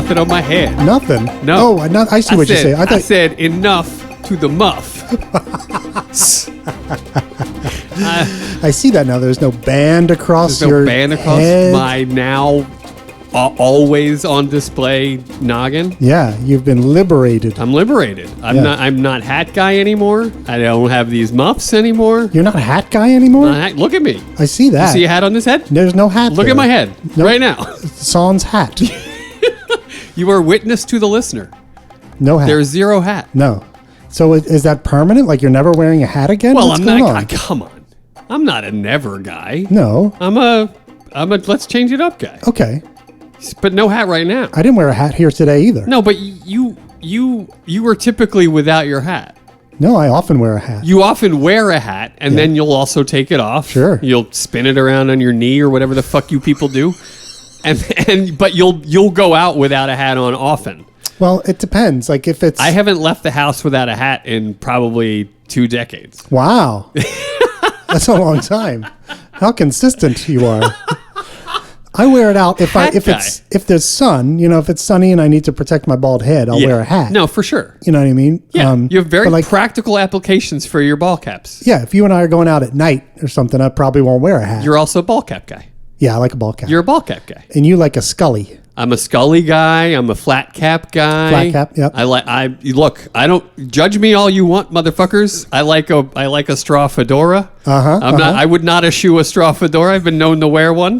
nothing on my head. Nothing? No. Oh, I see what you're saying. I said enough to the muff. I see that now. There's no band across There's your no band across head. my now always on display noggin. Yeah, you've been liberated. I'm liberated. I'm not hat guy anymore. I don't have these muffs anymore. You're not a hat guy anymore? Look at me. I see that. You see a hat on this head? There's no hat Look there. at my head right now. Sans hat. You are witness to the listener. No hat. There's zero hat. No. So is that permanent? Like you're never wearing a hat again? Well, What's I'm going not. on? Come on. I'm not a never guy. No. I'm a let's change it up guy. Okay. But no hat right now. I didn't wear a hat here today either. No, but you were typically without your hat. No, I often wear a hat. You often wear a hat, and then you'll also take it off. Sure. You'll spin it around on your knee or whatever the fuck you people do, but you'll go out without a hat on often. Well, it depends. Like if it's... I haven't left the house without a hat in probably 2 decades. Wow. That's a long time. How consistent you are. I wear it out if there's sun, if it's sunny and I need to protect my bald head, I'll wear a hat. No, for sure. You know what I mean? Yeah, you have very practical applications for your ball caps. Yeah, if you and I are going out at night or something, I probably won't wear a hat. You're also a ball cap guy. Yeah, I like a ball cap. You're a ball cap guy. And you like a Scully. I'm a Scully guy. I'm a flat cap guy. Flat cap, yep. I don't judge me all you want, motherfuckers. I like a straw fedora. I would not eschew a straw fedora. I've been known to wear one.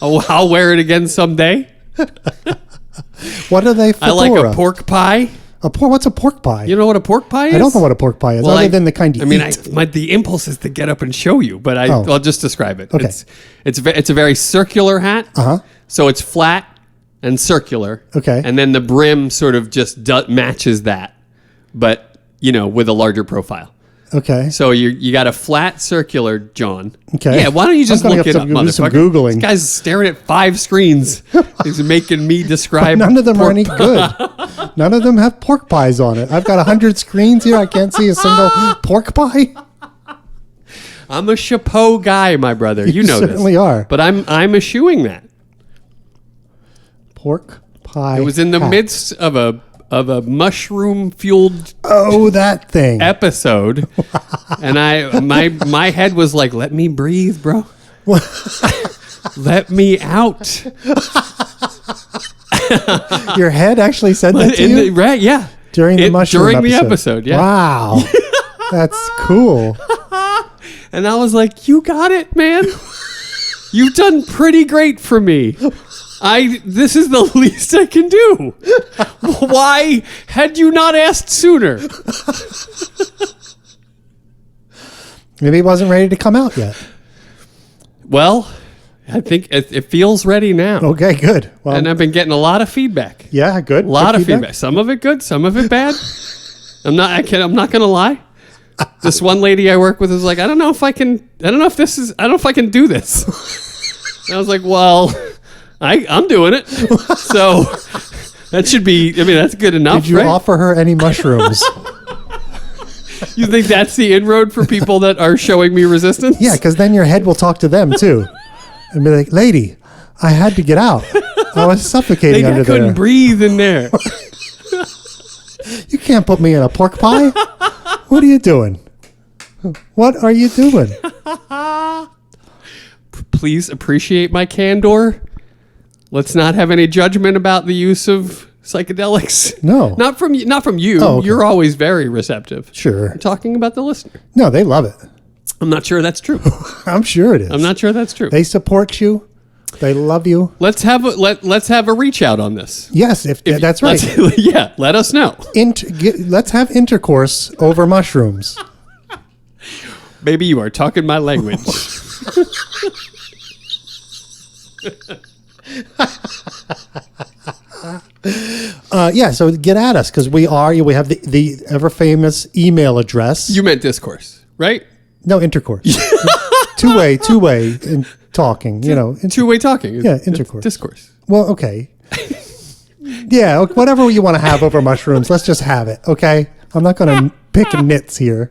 I'll wear it again someday. What are they? Fedora? I like a pork pie. What's a pork pie? You know what a pork pie is? I don't know what a pork pie is, other than the kind you eat. The impulse is to get up and show you, but I'll just describe it. Okay. It's a very circular hat. So it's flat and circular. Okay. And then the brim sort of just matches that, but with a larger profile. Okay. So you got a flat circular, John. Okay. Yeah, why don't you just look it up, do some motherfucker? Googling. This guy's staring at 5 screens. He's making me describe. None of them are any pork good. None of them have pork pies on it. I've got 100 screens here. I can't see a single pork pie. I'm a chapeau guy, my brother. You know certainly this. are. But I'm eschewing that. Pork pie. It was in the midst of a mushroom fueled that thing episode, and my head was like, "Let me breathe, bro. Let me out." Your head actually said that to you? Right? Yeah. During the episode. Yeah. Wow. That's cool. And I was like, "You got it, man. You've done pretty great for me. This is the least I can do. Why had you not asked sooner?" Maybe it wasn't ready to come out yet. Well, I think it feels ready now. Okay, good. Well, and I've been getting a lot of feedback. Yeah, good. A lot of feedback. Some of it good, some of it bad. I'm not going to lie. This one lady I work with is like, I don't know if I can do this. And I was like, well, I'm doing it. So that should be, that's good enough. Did you offer her any mushrooms? You think that's the inroad for people that are showing me resistance? Yeah, because then your head will talk to them too. And be like, lady, I had to get out. I was suffocating under there. I couldn't breathe in there. You can't put me in a pork pie. What are you doing? What are you doing? Please appreciate my candor. Let's not have any judgment about the use of psychedelics. No. Not from you. Oh, okay. You're always very receptive. Sure. I'm talking about the listener. No, they love it. I'm not sure that's true. I'm sure it is. I'm not sure that's true. They support you. They love you. Let's have a reach out on this. Yes, if that's right. Yeah, let us know. Let's have intercourse over mushrooms. Baby, you are talking my language. Yeah, so get at us because we have the ever famous email address. You meant discourse, right? No, intercourse. two-way in talking, Two-way talking. Yeah, intercourse. Discourse. Well, okay. Yeah, whatever you want to have over mushrooms, let's just have it, okay? I'm not going to pick nits here.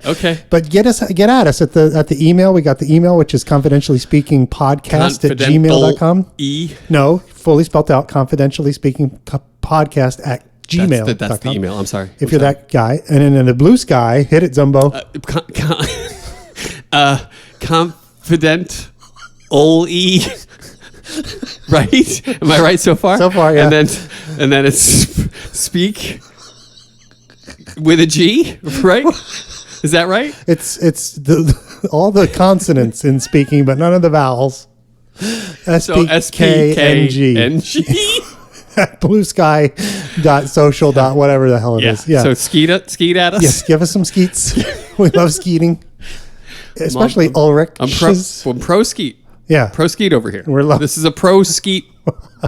Okay. But get at us at the email. We got the email, which is confidentially speaking podcast at gmail.com. No, fully spelled out, confidentially speaking podcast at gmail.com. That's the email. I'm sorry. If you're that guy. And then in the blue sky, hit it, Zumbo. Confident ole. Right? Am I right so far? So far, yeah. And then it's speak with a G, right? Is that right? It's all the consonants in speaking, but none of the vowels. S-P-K-N-G. Blue sky dot social dot whatever the hell it is. Yeah. So skeet at us. Yes, give us some skeets. We love skeeting, especially Ulrich. I'm pro skeet. Yeah, pro skeet over here. This is a pro skeet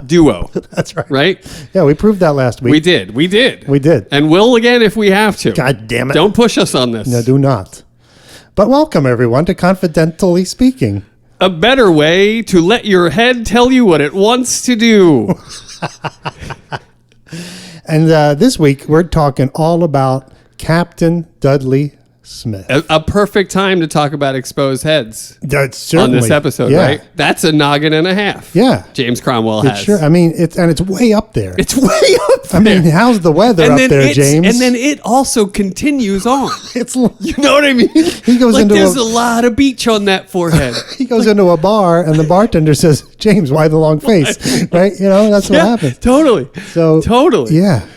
duo. That's right. Right? Yeah, we proved that last week. We did. We did. And will again if we have to. God damn it. Don't push us on this. No, do not. But welcome everyone to Confidentially Speaking. A better way to let your head tell you what it wants to do. And this week we're talking all about Captain Dudley Smith. A perfect time to talk about exposed heads. That's certainly on this episode, yeah. Right? That's a noggin and a half. Yeah, James Cromwell has. Sure. I mean, it's way up there. It's way up there. I mean, how's the weather up there, James? And then it also continues on. It's you know what I mean? He goes into there's a lot of beach on that forehead. He goes into a bar and the bartender says, "James, why the long face?" Right? You know, that's what happens. Totally. So totally. Yeah.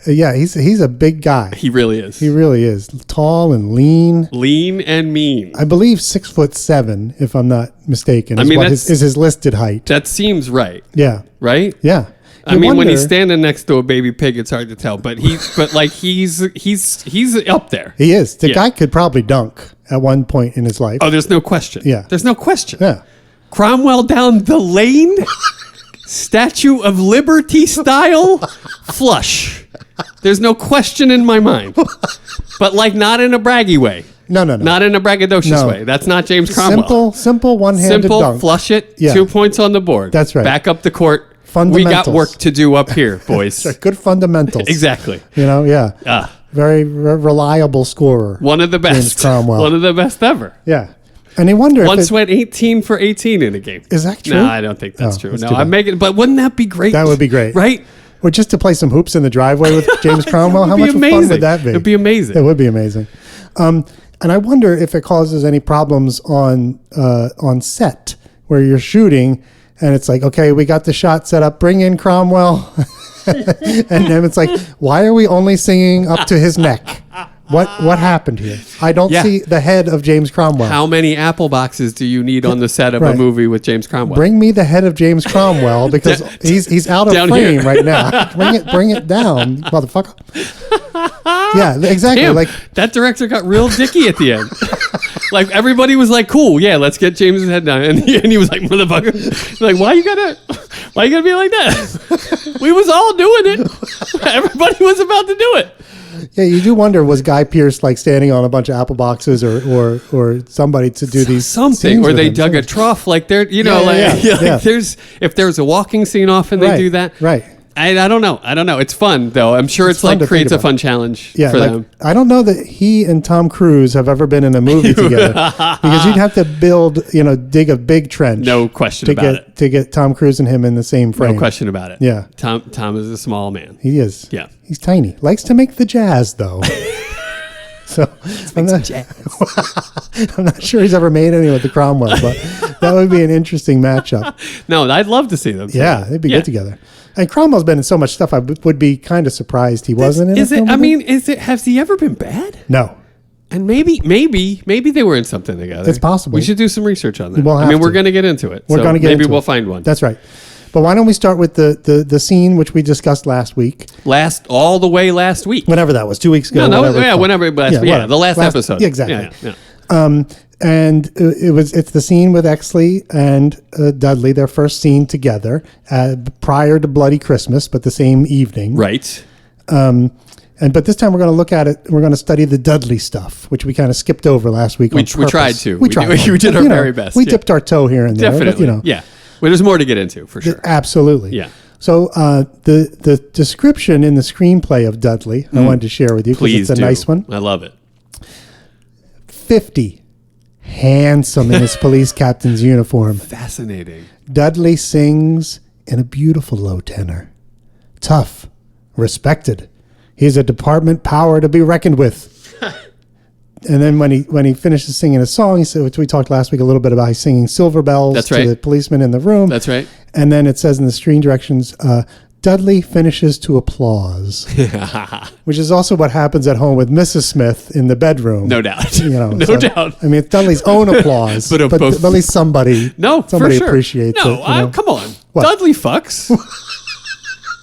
He's a big guy. He really is. He really is tall and lean. Lean and mean. I believe 6'7", if I'm not mistaken. I mean, is his listed height. That seems right. Yeah. Right. Yeah. I mean, when he's standing next to a baby pig, it's hard to tell. But he's up there. He is. The guy could probably dunk at one point in his life. Oh, there's no question. Yeah. There's no question. Yeah. Cromwell down the lane, Statue of Liberty style, flush. There's no question in my mind. But not in a braggy way. No. Not in a braggadocious way. That's not James Cromwell. Simple one-handed dunk. Flush it, Yeah. 2 points on the board. That's right. Back up the court. We got work to do up here, boys. Good fundamentals. Exactly. You know, yeah. Very reliable scorer. One of the best. James Cromwell. One of the best ever. Yeah. And I wonder Once went 18 for 18 in a game. Is that true? No, I don't think that's true. That's No, I'm making. But wouldn't that be great? That would be great. Right? Or just to play some hoops in the driveway with James Cromwell. How much fun would that be? It'd be amazing. It would be amazing. And I wonder if it causes any problems on set where you're shooting and it's like, okay, we got the shot set up. Bring in Cromwell. And then it's like, why are we only singing up to his neck? What happened here? I don't see the head of James Cromwell. How many apple boxes do you need on the set of a movie with James Cromwell? Bring me the head of James Cromwell because he's out of frame here. Right now. Bring it down, motherfucker. Yeah, exactly. Damn, that director got real dicky at the end. Everybody was like, "Cool, yeah, let's get James's head down," and he was like, "Motherfucker, why you gotta be like that? We was all doing it. Everybody was about to do it." Yeah, you do wonder, was Guy Pearce standing on a bunch of apple boxes or somebody to do these something, or they dug a trough they're if there's a walking scene off and they do that, right? I don't know. It's fun though. I'm sure it's creates a fun challenge for them. I don't know that he and Tom Cruise have ever been in a movie together because you'd have to dig a big trench. No question about it. To get Tom Cruise and him in the same frame. No question about it. Yeah. Tom is a small man. He is. Yeah. He's tiny. Likes to make the jazz though. So I'm not sure he's ever made any with the Cromwell, but that would be an interesting matchup. No, I'd love to see them. Yeah, they'd be good together. And Cromwell's been in so much stuff. I would be kind of surprised he wasn't in it. Has he ever been bad? No. And maybe they were in something together. It's possible. We should do some research on that. We're going to get into it. Maybe we'll find one. That's right. But why don't we start with the scene which we discussed last week? All the way last week. Whenever that was, 2 weeks ago. Whenever last week. Yeah, the last episode. Yeah, exactly. Yeah. And it's the scene with Exley and Dudley, their first scene together prior to Bloody Christmas, but the same evening. Right. But this time we're going to look at it. We're going to study the Dudley stuff, which we kind of skipped over last week. We tried to. We tried. We did our very best. We dipped our toe here and there. Definitely. But, Yeah. Well, there's more to get into for sure. Absolutely. Yeah. So the description in the screenplay of Dudley, I wanted to share with you because it's a nice one. I love it. 50, handsome in his police captain's uniform, Fascinating. Dudley sings in a beautiful low tenor. Tough, respected. He's a department power to be reckoned with. And then when he finishes singing a song, he said, which we talked last week a little bit about, he's singing Silver Bells That's right. to the policeman in the room. That's right. And then it says in the screen directions, Dudley finishes to applause, which is also what happens at home with Mrs. Smith in the bedroom. No doubt. No doubt. I mean, it's Dudley's own applause, but at least somebody for sure. appreciates it. Come on. What? Dudley fucks.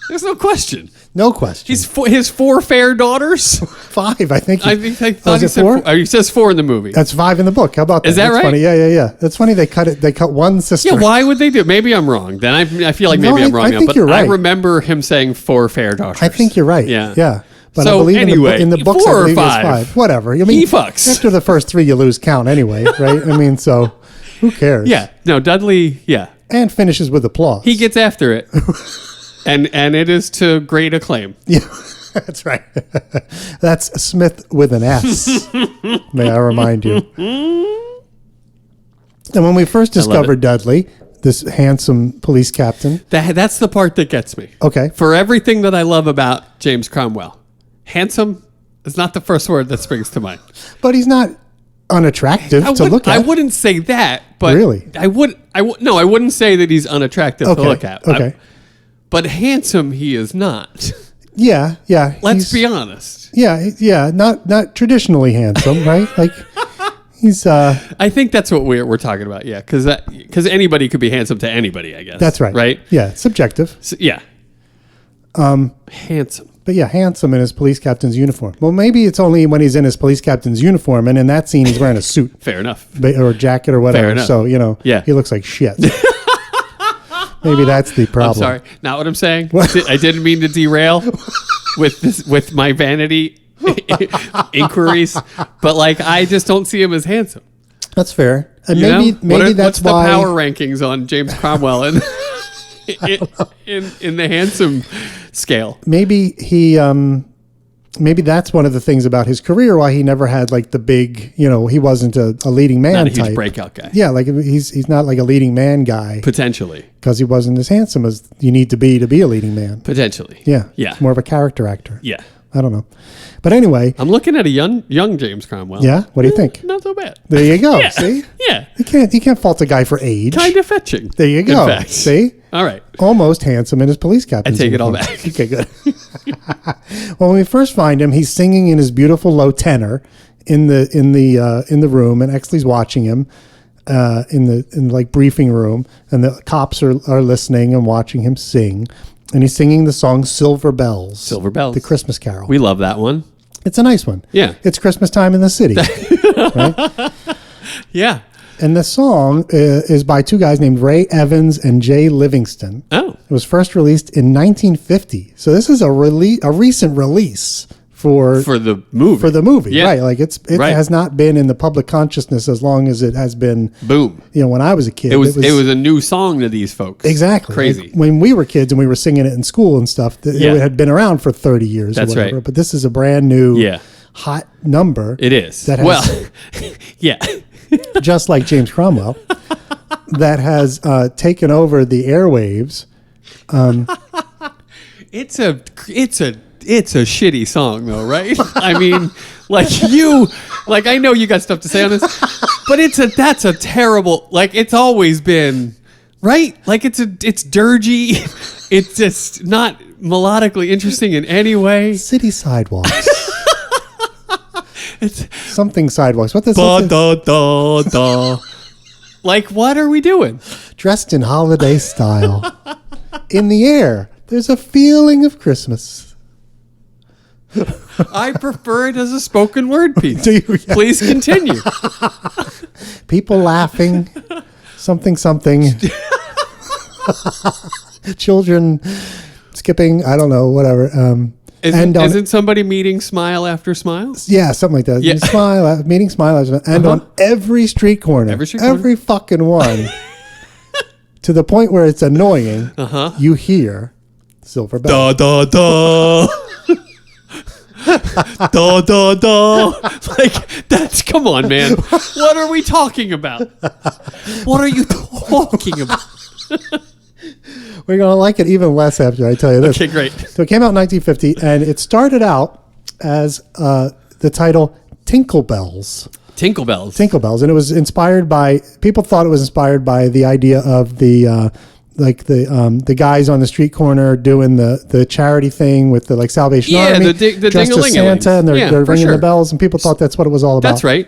There's no question. No question. His 4 fair daughters. 5, I think. I thought he said 4. He says 4 in the movie. That's 5 in the book. How about that? Is that That's right? Funny. Yeah. That's funny. They cut one sister. Yeah, why would they do it? Maybe I'm wrong. Then I feel like maybe I'm wrong. I think you're right. I remember him saying 4 fair daughters. I think you're right. Yeah. But So, I believe anyway, in the books, 4 I or believe it's 5. 5. Whatever. I mean, He fucks. After the first 3, you lose count anyway, right? I mean, so who cares? Yeah. No, Dudley, yeah. And finishes with applause. He gets after it. and it is to great acclaim. Yeah, that's right. That's Smith with an S, may I remind you. And when we first discovered Dudley, this handsome police captain. That's the part that gets me. Okay. For everything that I love about James Cromwell, handsome is not the first word that springs to mind. But he's not unattractive to look at. I wouldn't say that, but Really? I wouldn't say that he's unattractive to look at. Okay. But handsome he is not. Yeah. Let's be honest. Yeah. Not traditionally handsome, right? Like he's. I think that's what we're talking about. Yeah, because anybody could be handsome to anybody. I guess That's right. Right. Yeah, subjective. So, yeah. Handsome. But yeah, handsome in his police captain's uniform. Well, maybe it's only when he's in his police captain's uniform, and in that scene he's wearing a suit. Fair enough. Or a jacket or whatever. Fair enough. So Yeah. he looks like shit. Maybe that's the problem. I'm sorry. Not what I'm saying. I didn't mean to derail with my vanity inquiries, but like I just don't see him as handsome. That's fair. And You maybe know? that's what's why the power rankings on James Cromwell in the handsome scale. maybe he maybe that's one of the things about his career why he never had like the big, he wasn't a leading man Not a huge type breakout guy. Yeah, like he's not like a leading man guy Potentially. because he wasn't as handsome as you need to be a leading man. Potentially. Yeah. Yeah. It's more of a character actor. Yeah. I don't know. But anyway, I'm looking at a young James Cromwell. yeah, what do you think? Not so bad. There you go. Yeah. See? Yeah. You can't fault a guy for age. Kind of fetching. There you go. In fact. See? All right. Almost handsome in his police captain's I take it all uniform. back. Okay, good. Well, when we first find him, he's singing in his beautiful low tenor in the room, and Exley's watching him in the like briefing room, and the cops are listening and watching him sing, and he's singing the song "Silver Bells." Silver Bells. The Christmas Carol. We love that one. It's a nice one. Yeah. It's Christmas time in the city. Right? Yeah. And the song is by 2 guys named Ray Evans and Jay Livingston. Oh. It was first released in 1950. So this is a recent release for the movie. Yeah. Right? Like it Right. has not been in the public consciousness as long as it has been. Boom. When I was a kid, It was a new song to these folks. exactly Crazy. Like when we were kids and we were singing it in school and stuff. It had been around for 30 years. That's or whatever. right. But this is a brand new, hot number. It is. That has, yeah. just like James Cromwell, that has taken over the airwaves. It's a shitty song though, right? I mean, I know you got stuff to say on this, but that's a terrible, it's always been, right? Like it's dirgy. It's just not melodically interesting in any way. City sidewalks. It's something sidewalks. What does da. Like, what are we doing? Dressed in holiday style. In the air, there's a feeling of Christmas. I prefer it as a spoken word piece. Do you? Yeah. Please continue. People laughing. Something. Children skipping. I don't know. Whatever. Isn't somebody meeting smile after smile? Yeah, something like that. Yeah. Meeting smile, and on every street corner, every fucking one, to the point where it's annoying. You hear Silver Bells. Da. Da, da, da. Like, that's, come on, man. What are we talking about? What are you talking about? We're going to like it even less after I tell you this. Okay, great. So it came out in 1950, and it started out as the title Tinkle Bells. Tinkle Bells. Tinkle Bells. And it was inspired by, people thought it was inspired by the idea of the guys on the street corner doing the charity thing with the like Salvation Army. the dressed as Santa, and they're ringing the bells, and people thought that's what it was all about. That's right.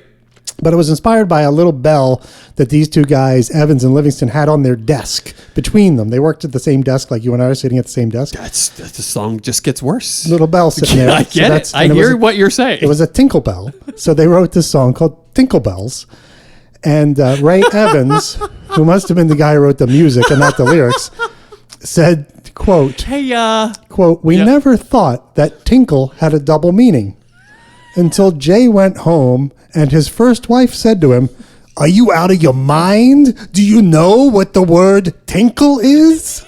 But it was inspired by a little bell that these two guys, Evans and Livingston, had on their desk between them. They worked at the same desk, like you and I are sitting at the same desk. That's the song just gets worse. Little bell sitting there. I get it. I hear what you're saying. It was a tinkle bell. So they wrote this song called Tinkle Bells. And Ray Evans, who must have been the guy who wrote the music and not the lyrics, said, quote, hey, quote, we never thought that tinkle had a double meaning until Jay went home and his first wife said to him, are you out of your mind? Do you know what the word tinkle is?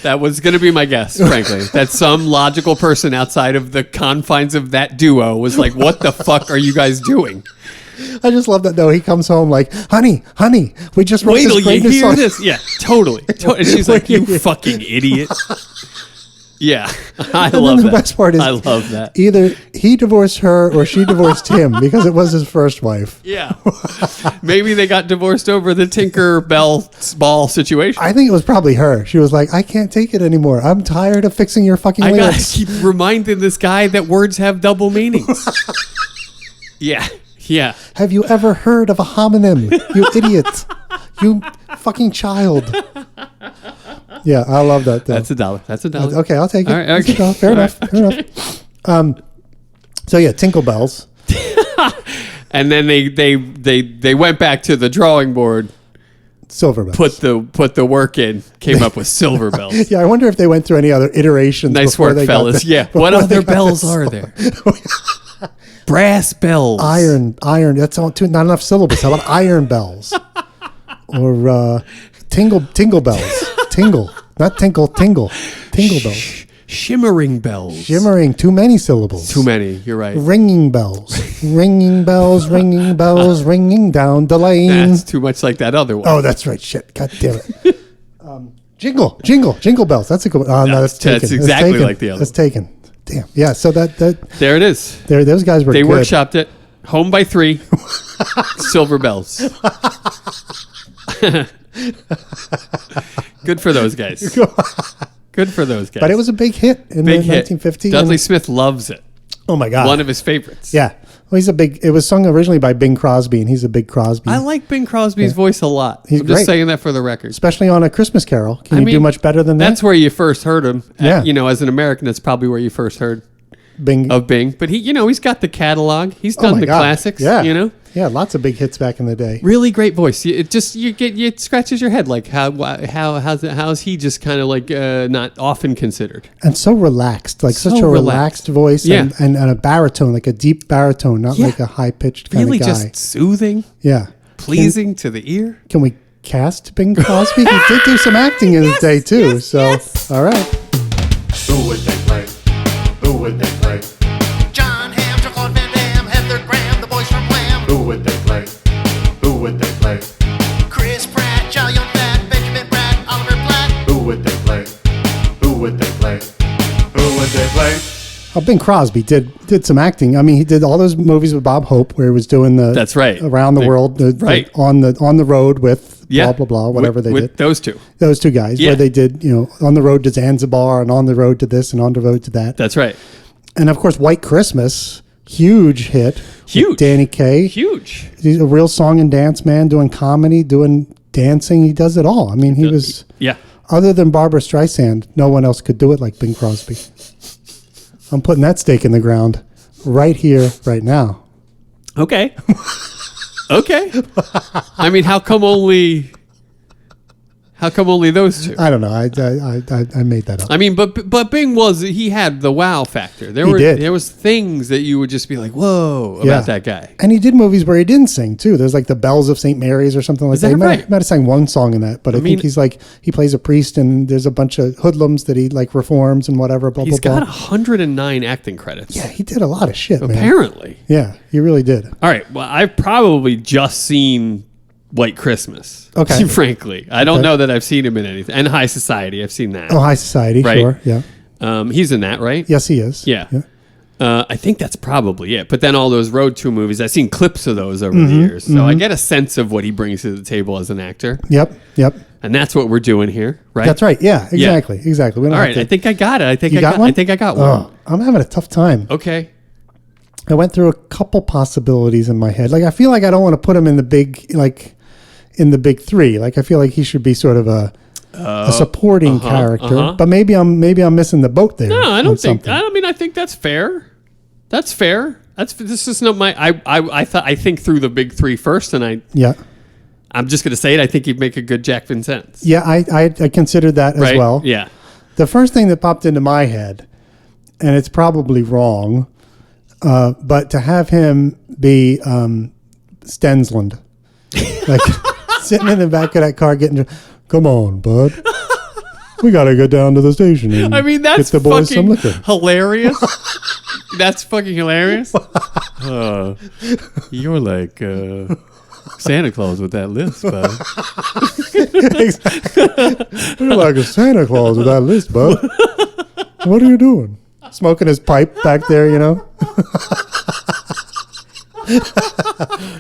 That was going to be my guess, frankly. That some logical person outside of the confines of that duo was like, what the fuck are you guys doing? I just love that, though. He comes home like, honey, we just wrote Wait till this you great hear song. this. Yeah, totally. And she's like, you fucking idiot. Yeah, I love the that. best part is I love that. Either he divorced her or she divorced him because it was his first wife. Yeah. Maybe they got divorced over the Tinker Bell ball situation. I think it was probably her. She was like, I can't take it anymore. I'm tired of fixing your fucking I gotta lyrics. keep reminding this guy that words have double meanings. Yeah. Yeah. Have you ever heard of a homonym? You idiot. You fucking child. Yeah, I love that. Though. That's $1. That's $1. Okay, I'll take it. All right, okay. $1. Fair enough. Fair enough. So yeah, Tinkle Bells. And then they went back to the drawing board, Silver Bells. put the work in, came up with Silver Bells. Yeah, I wonder if they went through any other iterations. Nice before work, they fellas. got Yeah. What other bells are there? Brass bells. Iron. That's all too, not enough syllables. How about iron bells? Or tingle bells. Tingle. Not tinkle, tingle. Tingle bells. Shimmering bells. Shimmering. Too many syllables. Too many. You're right. Ringing bells. Ringing bells, ringing bells, ringing down the lane. That's too much like that other one. Oh, that's right. Shit. God damn it. Jingle bells. That's a good one. Oh, no, that's taken. That's exactly like the other That's taken. Damn. Yeah, so that there it is. those guys were They good. workshopped it. Home by 3. Silver bells. Good for those guys. Good for those guys. But it was a big hit in big the hit. 1950s. Dudley Smith loves it. Oh my God. One of his favorites. Yeah. Well, it was sung originally by Bing Crosby, and he's a big Crosby. I like Bing Crosby's voice a lot. He's I'm just great. saying that for the record. Especially on A Christmas Carol. Can you do much better than that? That's where you first heard him. Yeah. As an American, that's probably where you first heard Bing. of Bing. But he's got the catalog. He's done my the God. classics. Yeah. Yeah, lots of big hits back in the day. Really great voice. It scratches your head like how's he just kind of like not often considered. And so relaxed, like So such a relaxed. relaxed voice, Yeah. and a baritone, like a deep baritone, not Yeah. like a high pitched kind Really of guy. just soothing, Yeah. pleasing to the ear. Can we cast Bing Crosby? He did do some acting in his day too. All right. Who would they play? Who would they play? John Hamm, Jean-Claude Van Damme, Heather Graham, the boys from Wham. Who would they play? Who would they play? Chris Pratt, Chow Yun-Fat, Benjamin Bratt, Oliver Platt. Who would they play? Who would they play? Who would they play? Bing Crosby did some acting. I mean, he did all those movies with Bob Hope, where he was doing the That's right. around the world, right. on the road with Yeah, blah blah blah, whatever they with did. those two. Those two guys, Yeah. where they did on the road to Zanzibar and on the road to this and on the road to that. That's right. And of course, White Christmas, huge hit. Huge. With Danny Kaye. Huge. He's a real song and dance man, doing comedy, doing dancing. He does it all. I mean, he was, Yeah. other than Barbara Streisand, no one else could do it like Bing Crosby. I'm putting that stake in the ground right here, right now. Okay. Okay. I mean, how come only How come only those two? I don't know. I made that up. I mean, but Bing he had the wow factor. There was things that you would just be like, whoa, about that guy. And he did movies where he didn't sing too. There's like the Bells of St. Mary's or something like that. He might have sang one song in that, but I think he's like, he plays a priest and there's a bunch of hoodlums that he like reforms and whatever. Blah, he's blah, got blah. 109 acting credits. Yeah, he did a lot of shit, man. Apparently. Yeah, he really did. All right. Well, I've probably just seen White Christmas. Okay. Frankly, I don't know that I've seen him in anything. And High Society, I've seen that. Oh, High Society, right? Sure, yeah. He's in that, right? Yes, he is. Yeah. I think that's probably it. But then all those Road to movies, I've seen clips of those over the years. So I get a sense of what he brings to the table as an actor. Yep. And that's what we're doing here, right? That's right. Yeah, exactly. Exactly. We don't all right. I think I got it. I think I got one. Oh, I'm having a tough time. Okay. I went through a couple possibilities in my head. Like, I feel like I don't want to put him in the big, in the big three. Like, I feel like he should be sort of a supporting character. But maybe I'm missing the boat there. No, I don't think. I mean, I think that's fair. That's fair. This is not my. I think through the big three first, and I'm just gonna say it. I think he'd make a good Jack Vincent. Yeah, I considered that as well. Yeah. The first thing that popped into my head, and it's probably wrong, but to have him be Stensland, like sitting in the back of that car getting, come on, bud, we gotta go down to the station. And I mean, that's get the boys some fucking liquor. hilarious. That's fucking hilarious. You're like Santa Claus with that list, bud. You're like a Santa Claus with that list, bud. What are you doing? Smoking his pipe back there, you know?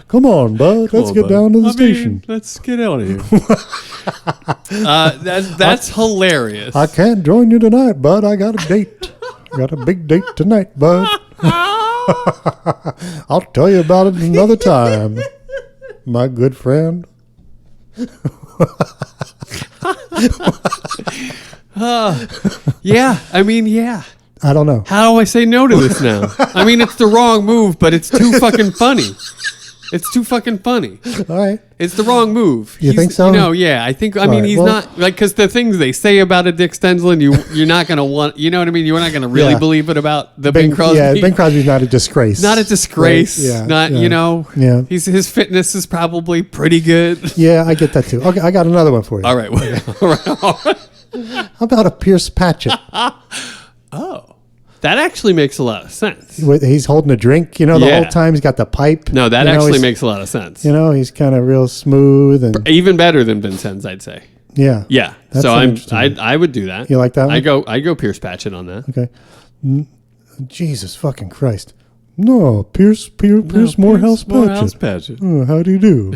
Come on, bud. Let's get down to the station. Let's get out of here. That's hilarious. I can't join you tonight, bud. I got a date. Got a big date tonight, bud. I'll tell you about it another time, my good friend. Yeah, I mean, yeah. I don't know. How do I say no to this now? I mean, it's the wrong move, but it's too fucking funny. It's too fucking funny. All right. It's the wrong move. You think so? You know, yeah. I think, I mean, right, he's not, like, because the things they say about a Dick Stensland, you're not going to want, you know what I mean? You're not going to really believe it about the Bing Crosby. Yeah, Bing Crosby's not a disgrace. Not a disgrace. Right? Yeah, not, yeah. you know, Yeah. His fitness is probably pretty good. Yeah, I get that too. Okay, I got another one for you. All right. All right. How about a Pierce Patchett? Oh. That actually makes a lot of sense. He's holding a drink, you know, the whole time. He's got the pipe. No, that actually makes a lot of sense. You know, he's kind of real smooth and even better than Vincennes, I'd say. Yeah. Yeah. That's So interesting. I would do that. You like that one? I go Pierce Patchett on that. Okay. Jesus fucking Christ. No, Pierce Morehouse Patchett. Oh, how do you do?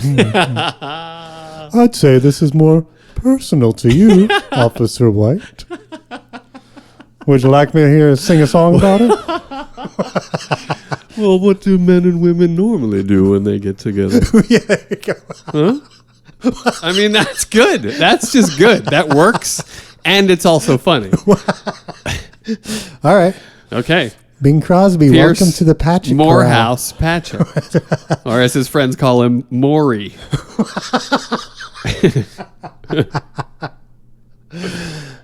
I'd say this is more personal to you, Officer White. Would you like me to sing a song about it? Well, what do men and women normally do when they get together? Yeah, there you go. Huh? I mean, that's good. That's just good. That works. And it's also funny. All right. Okay. Bing Crosby, Pierce welcome to the Patchett Morehouse Patchett. Or as his friends call him, Maury.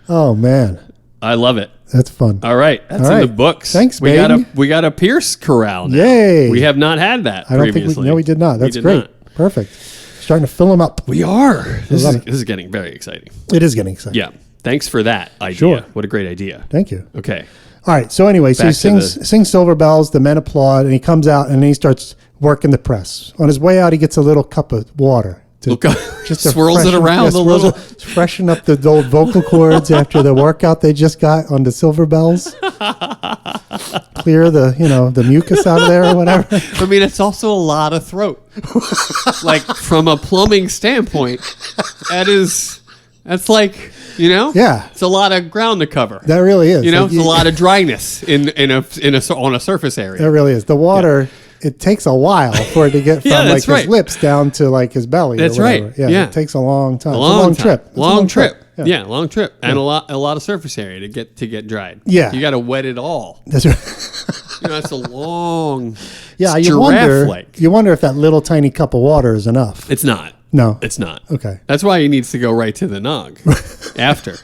Oh, man. I love it. That's fun. All right. That's All right. in the books. Thanks, we Bing. got a Pierce corral now. Yay. We have not had that I don't previously. think we did not. That's did great. not. Perfect. Starting to fill them up. We are. This love it. is getting very exciting. It is getting exciting. Yeah. Thanks for that idea. Sure. What a great idea. Thank you. Okay. All right. So anyway, so he Back to sings Silver Bells. The men applaud, and he comes out and then he starts working the press. On his way out, he gets a little cup of water. Look, To swirls it around a little. Freshen up the old vocal cords after the workout they just got on the Silver Bells. Clear the mucus out of there or whatever. I mean, it's also a lot of throat. Like from a plumbing standpoint, that's like, Yeah. it's a lot of ground to cover. That really is. Like, It's a lot of dryness on a surface area. That really is. The water, it takes a while for it to get from Yeah, like that's his right. lips down to like his belly. That's or whatever. right. Yeah, Yeah. It takes a long time. A It's long trip. It's a Long trip. Yeah. Yeah, long trip. And a lot of surface area to get dried. Yeah. You got to wet it all. That's right. It's a long Yeah, giraffe-like. you wonder if that little tiny cup of water is enough. It's not. No. It's not. Okay. That's why he needs to go right to the nog after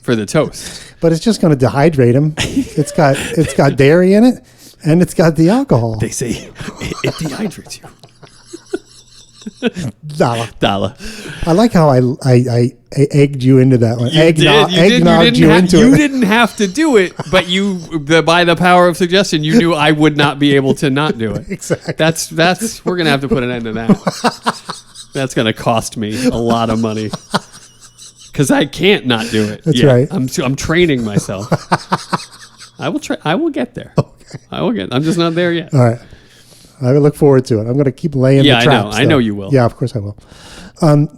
for the toast. But it's just going to dehydrate him. It's got dairy in it, and it's got the alcohol. They say it dehydrates you. Dala. I like how I egged you into that one. Eggnogged you into it. You didn't have to do it, but by the power of suggestion, you knew I would not be able to not do it. Exactly. That's we're gonna have to put an end to that. That's gonna cost me a lot of money because I can't not do it. That's right. I'm training myself. I will try. I will get there. Okay. I'm just not there yet. All right. I look forward to it. I'm going to keep laying the traps. I know you will. Yeah, of course I will.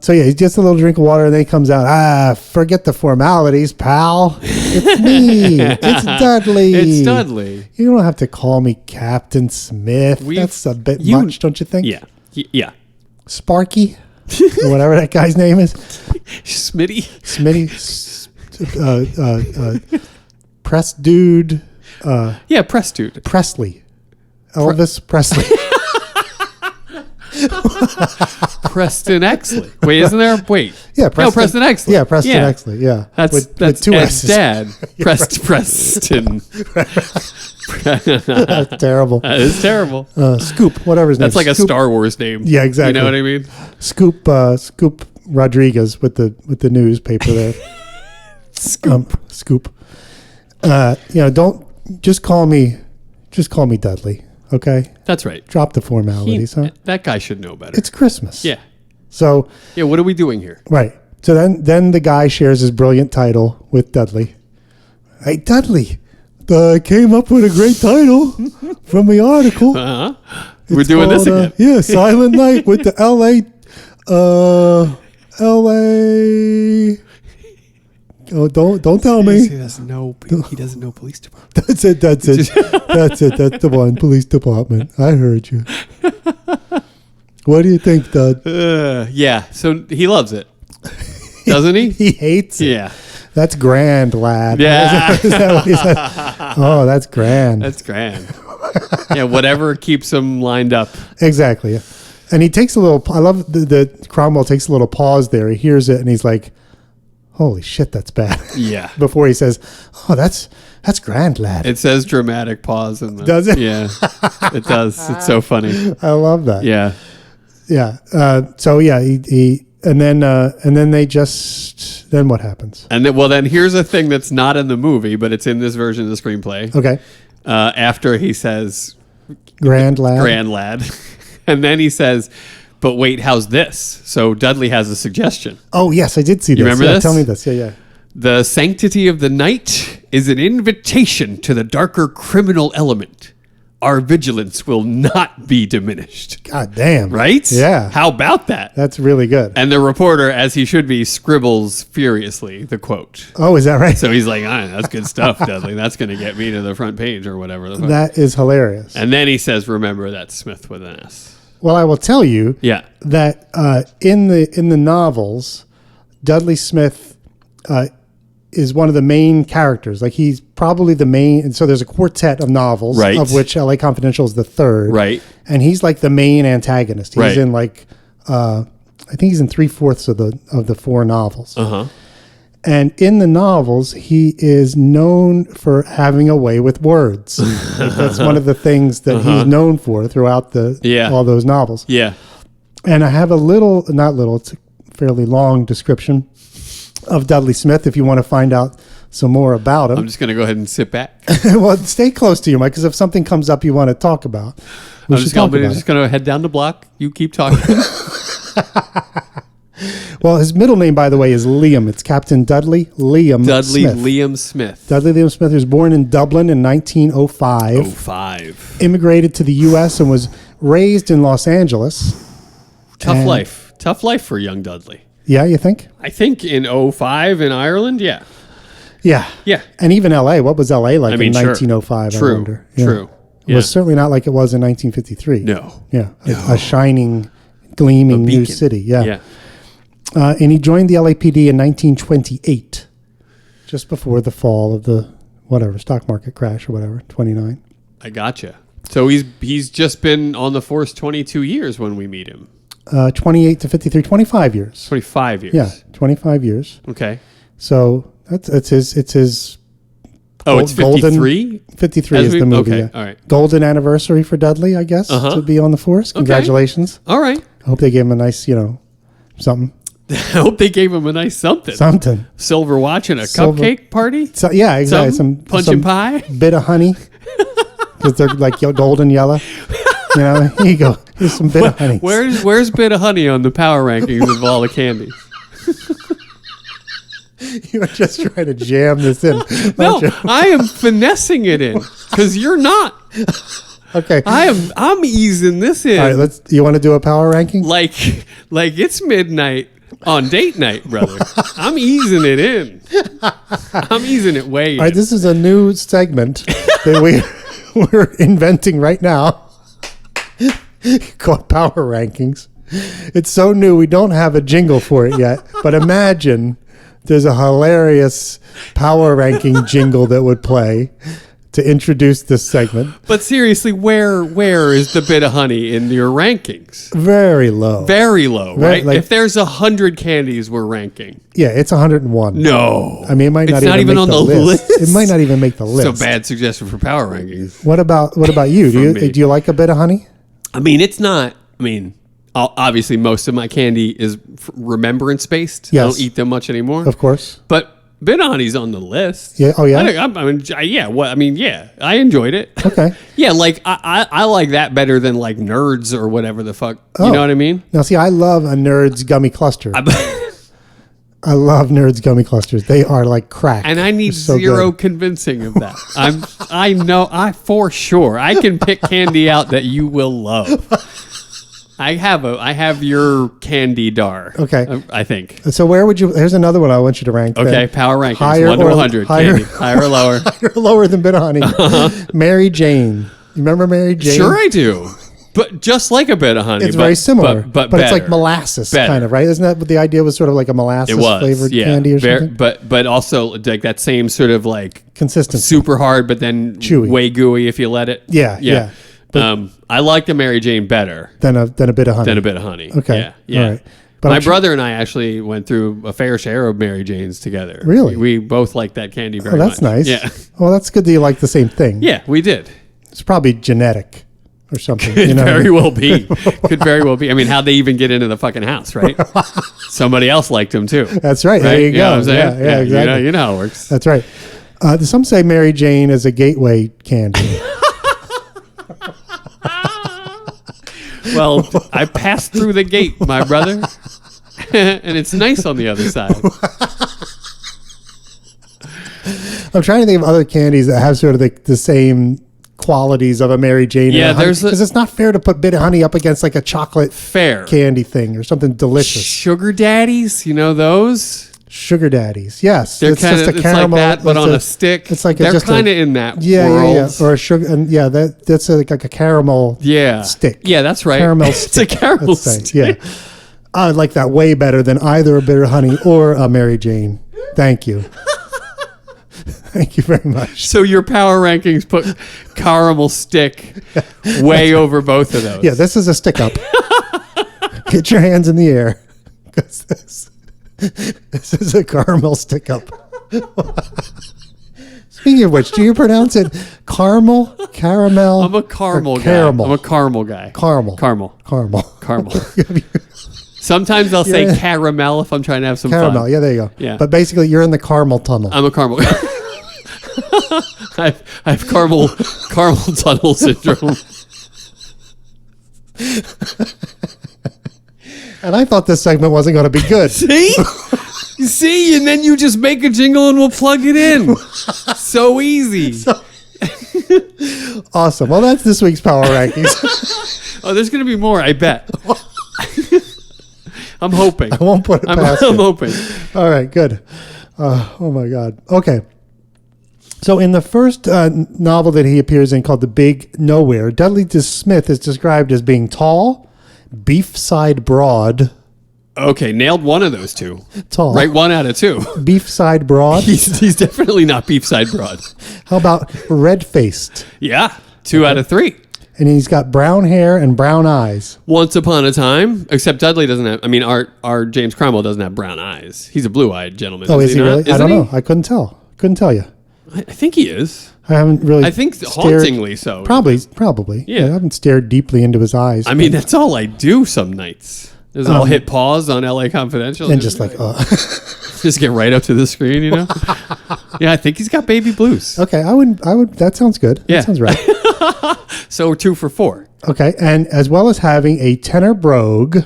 So yeah, he gets a little drink of water and then he comes out. Forget the formalities, pal. It's me. It's Dudley. It's Dudley. You don't have to call me Captain Smith. That's a bit much, don't you think? Yeah. Yeah. Sparky, or whatever that guy's name is. Smitty. Press dude. Yeah, press dude. Presley. Elvis Presley. Preston Exley. Wait, isn't there? Wait. Yeah, Preston Exley. Yeah, Preston Exley. Yeah. That's with two Ed's S's. dad. Preston. That's terrible. That is terrible. Scoop, whatever his name is. That's like a Star Wars name. Yeah, exactly. You know what I mean? Scoop Rodriguez with the newspaper there. Scoop. Don't just call me Dudley. Okay. That's right. Drop the formalities, huh? That guy should know better. It's Christmas. Yeah. So. Yeah. What are we doing here? Right. So then the guy shares his brilliant title with Dudley. Hey, Dudley, I came up with a great title from the article. We're doing this again. Yeah, Silent Night with the L.A. Oh, don't tell me. He doesn't know police department. That's it. That's the one. Police department. I heard you. What do you think, Dud? Yeah. So he loves it, doesn't he? He hates it. Yeah. That's grand, lad. Yeah. Is that what he said? Oh, that's grand. That's grand. Yeah. Whatever keeps him lined up. Exactly. And he takes a little. I love the Cromwell takes a little pause there. He hears it and he's like, holy shit, that's bad. Yeah. Before he says, oh, that's grand, lad. It says dramatic pause. Does it? Yeah. It does. It's so funny. I love that. Yeah. Yeah. So yeah, he and then what happens? And then here's a thing that's not in the movie, but it's in this version of the screenplay. Okay. After he says grand lad. And then he says, but wait, how's this? So Dudley has a suggestion. Oh, yes, I did see this. You remember this? Tell me this. Yeah. The sanctity of the night is an invitation to the darker criminal element. Our vigilance will not be diminished. God damn. Right? Yeah. How about that? That's really good. And the reporter, as he should be, scribbles furiously the quote. Oh, is that right? So he's like, that's good stuff, Dudley. That's going to get me to the front page or whatever. The fuck. That is hilarious. And then he says, remember that's Smith with an S. Well, I will tell you that in the novels, Dudley Smith is one of the main characters. Like he's probably the main. And so there's a quartet of novels, right, of which L.A. Confidential is the third. Right. And he's like the main antagonist. He's in like I think he's in 3/4 of the four novels. Uh-huh. And in the novels, he is known for having a way with words. Like that's one of the things that he's known for throughout all those novels. Yeah. And I have it's a fairly long description of Dudley Smith if you want to find out some more about him. I'm just going to go ahead and sit back. Well, stay close to you, Mike, because if something comes up you want to talk about, I'm just going to head down the block. You keep talking. Well, his middle name, by the way, is Liam. It's Captain Dudley Liam Smith. Liam Smith. Dudley Liam Smith was born in Dublin in 1905. Immigrated to the U.S. and was raised in Los Angeles. Tough life. Tough life for young Dudley. Yeah, you think? I think in 05 in Ireland, yeah. Yeah. Yeah. And even L.A. What was L.A. like in 1905, True. I wonder? Yeah. True. It was certainly not like it was in 1953. No. Yeah. A shining, gleaming new city. Yeah. And he joined the LAPD in 1928, just before the fall of the stock market crash or whatever, 29. I gotcha. So he's just been on the force 22 years when we meet him. 28 to 53, 25 years. 25 years. Yeah, 25 years. Okay. So it's his. Oh, it's 53? 53 is the movie. Okay, Yeah. all right. Golden anniversary for Dudley, I guess, to be on the force. Congratulations. All right. I hope they gave him a nice, something. I hope they gave him a nice something. Something. Silver watch and a cupcake party? So, yeah, exactly. Some punch and pie? Bit of honey. Because they're like golden yellow. Here you go. Here's some bit of honey. Where's bit of honey on the power rankings of all the candies? You were just trying to jam this in. No, I am finessing it in because you're not. Okay. I'm easing this in. All right, you want to do a power ranking? Like it's midnight on date night, brother. I'm easing it in. I'm easing it way in. All right, this is a new segment that we're inventing right now called Power Rankings. It's so new we don't have a jingle for it yet, but imagine there's a hilarious power ranking jingle that would play to introduce this segment. But seriously, where is the bit of honey in your rankings? Very low. Very low, right? Like, if there's 100 candies we're ranking. Yeah, it's 101. No. I mean, it might not even make on the list. It might not even make the list. It's a bad suggestion for power rankings. What about you? Do you like a bit of honey? I mean, it's not. I mean, obviously, most of my candy is remembrance based. Yes. I don't eat them much anymore. Of course. But bit of honey's on the list. Yeah. Oh, yeah. I enjoyed it. Okay. Yeah, like I like that better than like Nerds or whatever the fuck. Oh. You know what I mean? Now, see, I love a Nerds gummy cluster. I love Nerds gummy clusters. They are like crack. And I need so zero good. convincing of that. I for sure I can pick candy out that you will love. I have your candy dar. Okay. I think. So where would you? Here's another one I want you to rank. Okay, then. power rankings, Higher 1 to or 100. higher- Candy, higher or lower? Higher or lower than bit of honey. Mary Jane. You remember Mary Jane? Sure, I do. But just like a bit of honey. It's very similar, but it's like better. molasses Better. kind of, right? Isn't that what the idea was? Sort of like a molasses It was flavored yeah. candy or something. But also like that same sort of like Consistency. super hard, but then Chewy. way gooey if you let it. Yeah. I like the Mary Jane better Than a bit of honey. than a bit of honey. Okay. Yeah. All right. But My I'm brother and I actually went through a fair share of Mary Janes together. Really? We both like that candy very Oh, much. that's nice. Yeah. Well, that's good that you like the same thing. Yeah, we did. It's probably genetic or something. Could you know? very well be. Could very well be. I mean, how'd they even get into the fucking house, right? Somebody else liked him too. That's right. Right? There you know go. what I'm saying? Yeah, exactly. You know how it works. That's right. Some say Mary Jane is a gateway candy. Well, I passed through the gate, my brother, and it's nice on the other side. I'm trying to think of other candies that have sort of the same qualities of a Mary Jane. Yeah, because it's not fair to put bit of honey up against like a chocolate Fair. candy thing or something delicious. Sugar daddies, you know those? Sugar daddies, yes. They're it's kind just of a it's like caramel. that, but on a stick. It's like they're just kind of in that yeah, world. or a sugar, and that's like a caramel stick. Yeah, that's right. Caramel It's stick. a caramel let's say. stick. Yeah, I like that way better than either a bit of honey or a Mary Jane. Thank you. Thank you very much. So your power rankings put caramel stick way over both of those. Yeah, this is a stick up. Get your hands in the air. 'Cause this is a caramel stick up. Speaking of which, do you pronounce it caramel, caramel? I'm a caramel or guy. caramel? I'm a caramel guy. Caramel. Caramel. Caramel. Sometimes I'll say Yeah. caramel if I'm trying to have some Caramel. fun. Yeah, there you go. Yeah. But basically, you're in the caramel tunnel. I'm a caramel. I have caramel tunnel syndrome. And I thought this segment wasn't going to be good. See, and then you just make a jingle and we'll plug it in. So easy. Awesome. Well, that's this week's Power Rankings. Oh, there's going to be more, I bet. I'm hoping. I won't put it past I'm you. hoping. All right, good. Oh, my God. Okay. So in the first novel that he appears in called The Big Nowhere, Dudley Smith is described as being tall, beef-side broad. Okay, nailed one of those two. Tall. Right, 1 out of 2. Beef-side broad. He's definitely not beef side broad. How about red-faced? Yeah, 2 out of 3. and he's got brown hair and brown eyes. Once upon a time, except Dudley doesn't have. I mean, our James Cromwell doesn't have brown eyes. He's a blue-eyed gentleman. Oh, is he not? really? I Isn't don't he? know. I couldn't tell. Couldn't tell you. I think he is. I haven't really. I think stared- hauntingly so. Probably. Yeah. I haven't stared deeply into his eyes. I mean, that's all I do some nights. Is I'll hit pause on LA Confidential and just like, just get right up to the screen, you know? Yeah, I think he's got baby blues. okay, I would. That sounds good. Yeah. That sounds right. So we're 2 for 4. Okay, and as well as having a tenor brogue,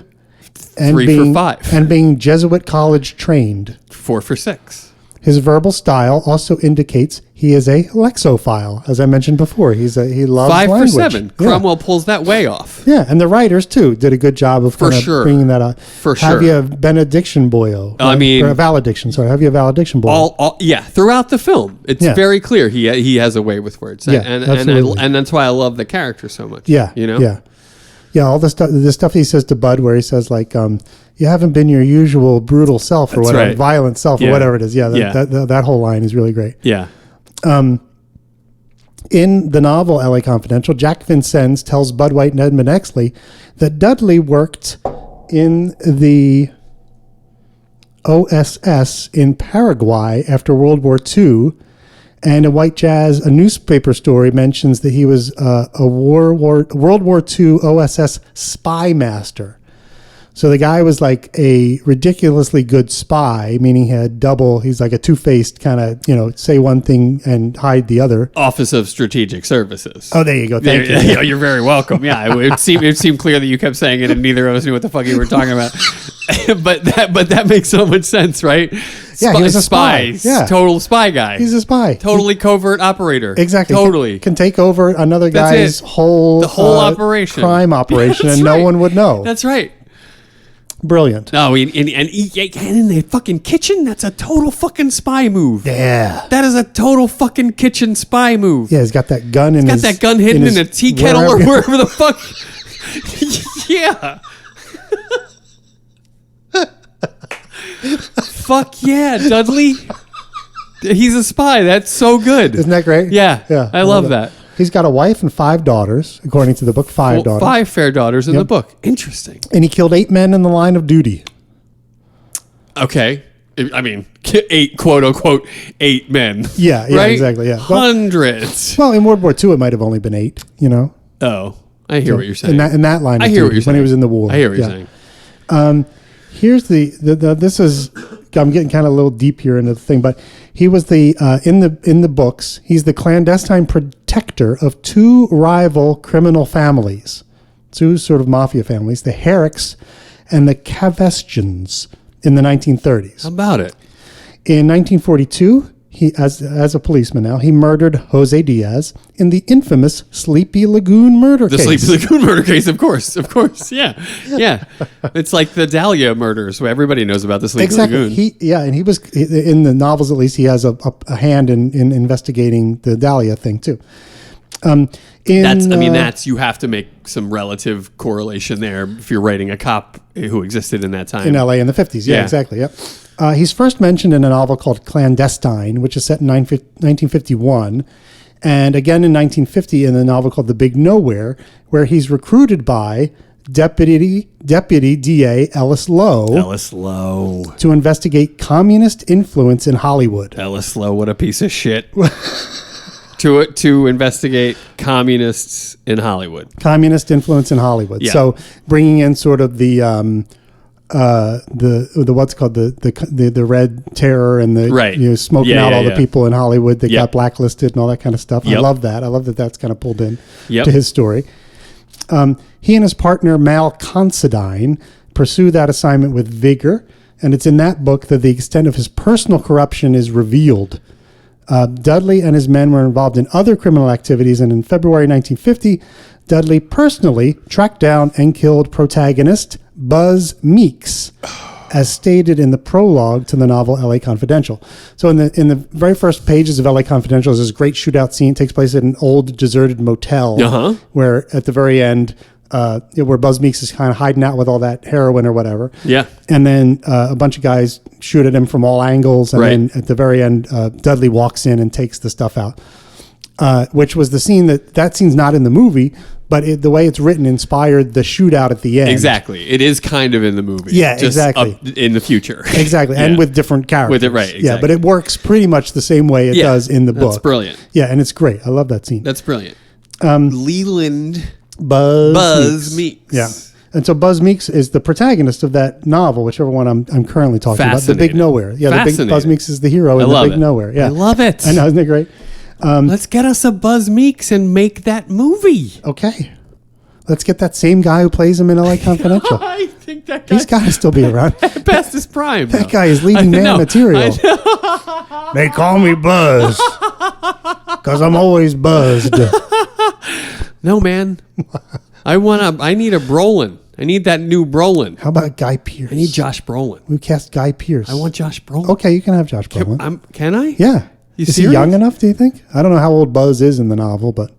and 3 being, for 5. and being Jesuit college trained. 4 for 6. His verbal style also indicates he is a lexophile, as I mentioned before. He loves 5 language. for 7. Yeah. Cromwell pulls that way off. Yeah, and the writers too did a good job of For kind of sure. bringing that out. For Have sure. you a benediction boyo? I mean- or a valediction. Sorry, have you a valediction boyo? Yeah, throughout the film, it's Yeah. very clear he has a way with words. Yeah, and absolutely. and that's why I love the character so much. Yeah, you know. yeah. All the stuff he says to Bud, where he says like, "You haven't been your usual brutal self or That's whatever, right. violent self Yeah. or whatever it is." Yeah, Yeah. that whole line is really great. Yeah. In the novel L.A. Confidential, Jack Vincennes tells Bud White and Edmund Exley that Dudley worked in the OSS in Paraguay after World War II. And in White Jazz, a newspaper story mentions that he was a World War II OSS spy master. So the guy was like a ridiculously good spy, meaning he had he's like a two-faced kind of, say one thing and hide the other. Office of Strategic Services. Oh, there you go. Thank you. Yeah, you're very welcome. Yeah, it seemed clear that you kept saying it, and neither of us knew what the fuck you were talking about. but that makes so much sense, right? Yeah, he was a spy. Yeah. Total spy guy. He's a spy. Totally covert operator. Exactly. Totally. Can take over another That's guy's it. whole operation. crime operation, That's and right. no one would know. That's right. Brilliant. No, and in the fucking kitchen, that's a total fucking spy move. Yeah. That is a total fucking kitchen spy move. Yeah, he's got that gun in his... Got that gun hidden in his a tea kettle or wherever the fuck. Yeah. Fuck yeah, Dudley. He's a spy. That's so good. Isn't that great? Yeah. Yeah. I love that. He's got a wife and 5 daughters, according to the book, 5 daughters. 5 fair daughters in the book. Interesting. And he killed 8 men in the line of duty. Okay. I mean, 8, quote unquote, 8 men. Yeah, right? exactly. Yeah. Hundreds. Well, in World War II, it might have only been 8, Oh, I hear what you're saying. In that line of I hear what duty, you're saying. when he was in the war. I hear what you're saying. Here's this is, I'm getting kind of a little deep here into the thing, but he was in the books, he's the clandestine protector of 2 rival criminal families, 2 sort of mafia families, the Herricks and the Cavestians in the 1930s. How about it? In 1942, he, as a policeman now, he murdered Jose Diaz in the infamous Sleepy Lagoon murder The case. Sleepy Lagoon murder case, of course. Yeah. Yeah. It's like the Dahlia murders, where everybody knows about the Sleepy Exactly. Lagoon. And he was, in the novels at least, he has a hand in investigating the Dahlia thing too. That's you have to make some relative correlation there if you're writing a cop who existed in that time. in LA in the 50s. Yeah, Yeah. exactly. Yep. He's first mentioned in a novel called Clandestine, which is set in 1951, and again in 1950 in the novel called The Big Nowhere, where he's recruited by Deputy DA Ellis Lowe Ellis Lowe. to investigate communist influence in Hollywood. Ellis Lowe, what a piece of shit. to investigate communists in Hollywood. Communist influence in Hollywood. Yeah. So bringing in sort of the what's called the Red Terror and the Right. smoking Yeah, out yeah, all yeah. the people in Hollywood that Yep. got blacklisted and all that kind of stuff. I Yep. love that. I love that that's kind of pulled in Yep. to his story. He and his partner Mal Considine pursue that assignment with vigor, and it's in that book that the extent of his personal corruption is revealed. Dudley and his men were involved in other criminal activities, and in February 1950, Dudley personally tracked down and killed protagonist Buzz Meeks, as stated in the prologue to the novel L.A. Confidential. So in the very first pages of L.A. Confidential is this great shootout scene. It takes place at an old deserted motel, where at the very end, where Buzz Meeks is kind of hiding out with all that heroin or whatever. Yeah. And then a bunch of guys shoot at him from all angles. And then at the very end, Dudley walks in and takes the stuff out, which was the scene that scene's not in the movie, but the way it's written inspired the shootout at the end. Exactly. It is kind of in the movie. Yeah, just exactly. up in the future. Exactly, and Yeah. with different characters. With it, right, Yeah, exactly. but it works pretty much the same way it Yeah, does in the book. That's brilliant. Yeah, and it's great. I love that scene. That's brilliant. Leland Buzz Meeks. Yeah. And so Buzz Meeks is the protagonist of that novel, whichever one I'm currently talking about. The Big Fascinating. Yeah, the Big Fascinating. Buzz Meeks is the hero I in the love Big it. Nowhere. Yeah. I love it. I know, isn't it great? Let's get us a Buzz Meeks and make that movie. Okay. Let's get that same guy who plays him in LA Confidential. I think that guy He's got to still be around. past his prime. That though. guy is leading man know. material. They call me Buzz because I'm always buzzed. No, man. I need a Brolin. I need that new Brolin. How about Guy Pearce? I need Josh Brolin. We cast Guy Pearce. I want Josh Brolin. Okay, you can have Josh Brolin. Can I? Yeah. You is serious? he young enough, do you think? I don't know how old Buzz is in the novel, but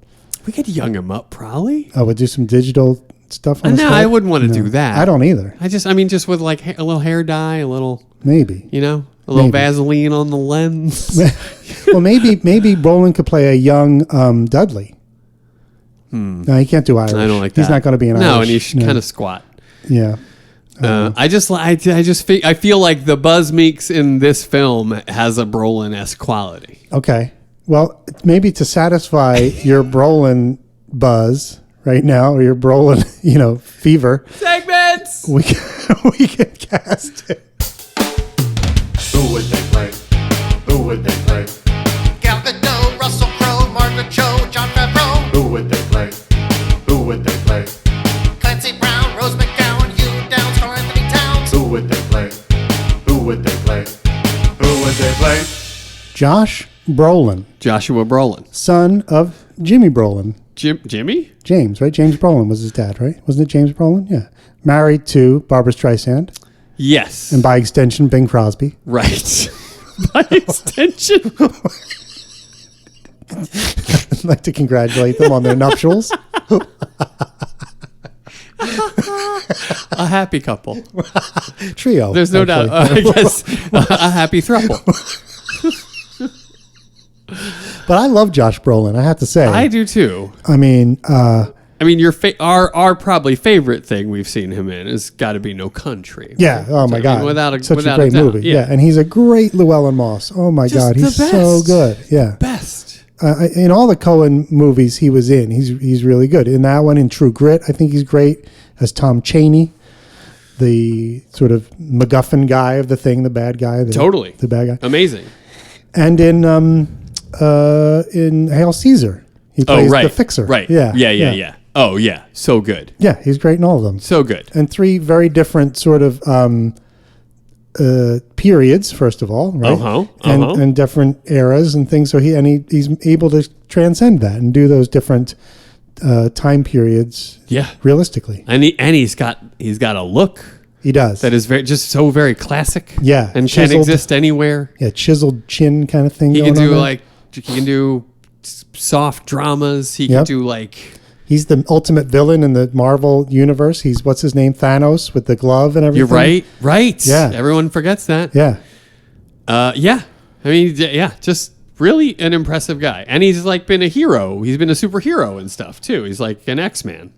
We could young him up, probably. we'll do some digital stuff on his No, head? I wouldn't want to do that. I don't either. Just with like a little hair dye, a little, Maybe. a little Maybe. Vaseline on the lens. Well, maybe Brolin could play a young Dudley. No, he can't do Irish. I don't like that. He's not going to be an Irish. No, and he's kind of squat. Yeah. I feel like the Buzz Meeks in this film has a Brolin-esque quality. Okay. Well, maybe to satisfy your Brolin buzz right now, or your Brolin, fever, Segments. we can cast it. Who would they play? Who would they play? Gal Gadot, Russell Crowe, Margaret Cho, John Favreau, Who would they play? Who would they play? Clancy Brown, Rose McGowan, Hugh Downs, Carl Anthony Towns. Who would they play? Who would they play? Who would they play? Josh Brolin, Joshua Brolin. son of Jimmy Brolin. Jimmy? James, right? James Brolin was his dad, right? Wasn't it James Brolin? Yeah. Married to Barbara Streisand, Yes. and by extension, Bing Crosby. Right. By extension. I'd like to congratulate them on their nuptials. A happy couple. Trio. There's no doubt. actually. I guess a happy throuple. But I love Josh Brolin, I have to say. I do too. I mean, Your our probably favorite thing we've seen him in has got to be No Country. yeah. Oh my I mean, God. without Such without a great doubt. movie. Yeah. And he's a great Llewellyn Moss. Oh my Just God. the He's so best. good. Yeah. Best. In all the Coen movies he was in, he's really good. In that one, in True Grit, I think he's great as Tom Chaney, the sort of MacGuffin guy of the thing, the bad guy. Totally. The bad guy. Amazing. And in Hail Caesar, he plays the fixer. Right. Yeah. Yeah. Oh yeah. So good. Yeah, he's great in all of them. So good. And three very different sort of periods, first of all, right? And different eras and things. So he's able to transcend that and do those different time periods. Yeah. Realistically, And he's got a look he does. that is very classic. Yeah, And chiseled. can exist anywhere. Yeah, chiseled chin kind of thing. He can going do on there. he can do soft dramas. He can Yep. do like. He's the ultimate villain in the Marvel universe. He's what's his name, Thanos, with the glove and everything. You're right. Yeah. Everyone forgets that. Yeah. Yeah. I mean, yeah, just really an impressive guy. And he's like been a hero. He's been a superhero and stuff too. He's like an X-Man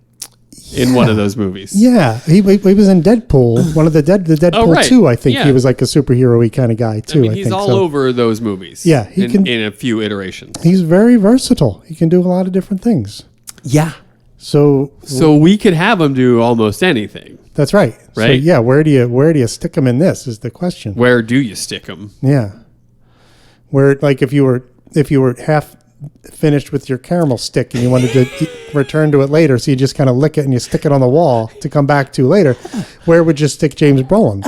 in one of those movies. Yeah, he was in Deadpool, one of the Deadpool right. 2, I think. Yeah. He was like a superhero-y kind of guy too. I mean, he's think all so. over those movies. Yeah, he can- in a few iterations. He's very versatile. He can do a lot of different things. Yeah. So So we could have him do almost anything. that's right. So Right. yeah, where do you stick him in this is the question. Where do you stick him? Yeah. Where like if you were half finished with your caramel stick and you wanted to return to it later, so you just kind of lick it and you stick it on the wall to come back to later, where would you stick James Brolin?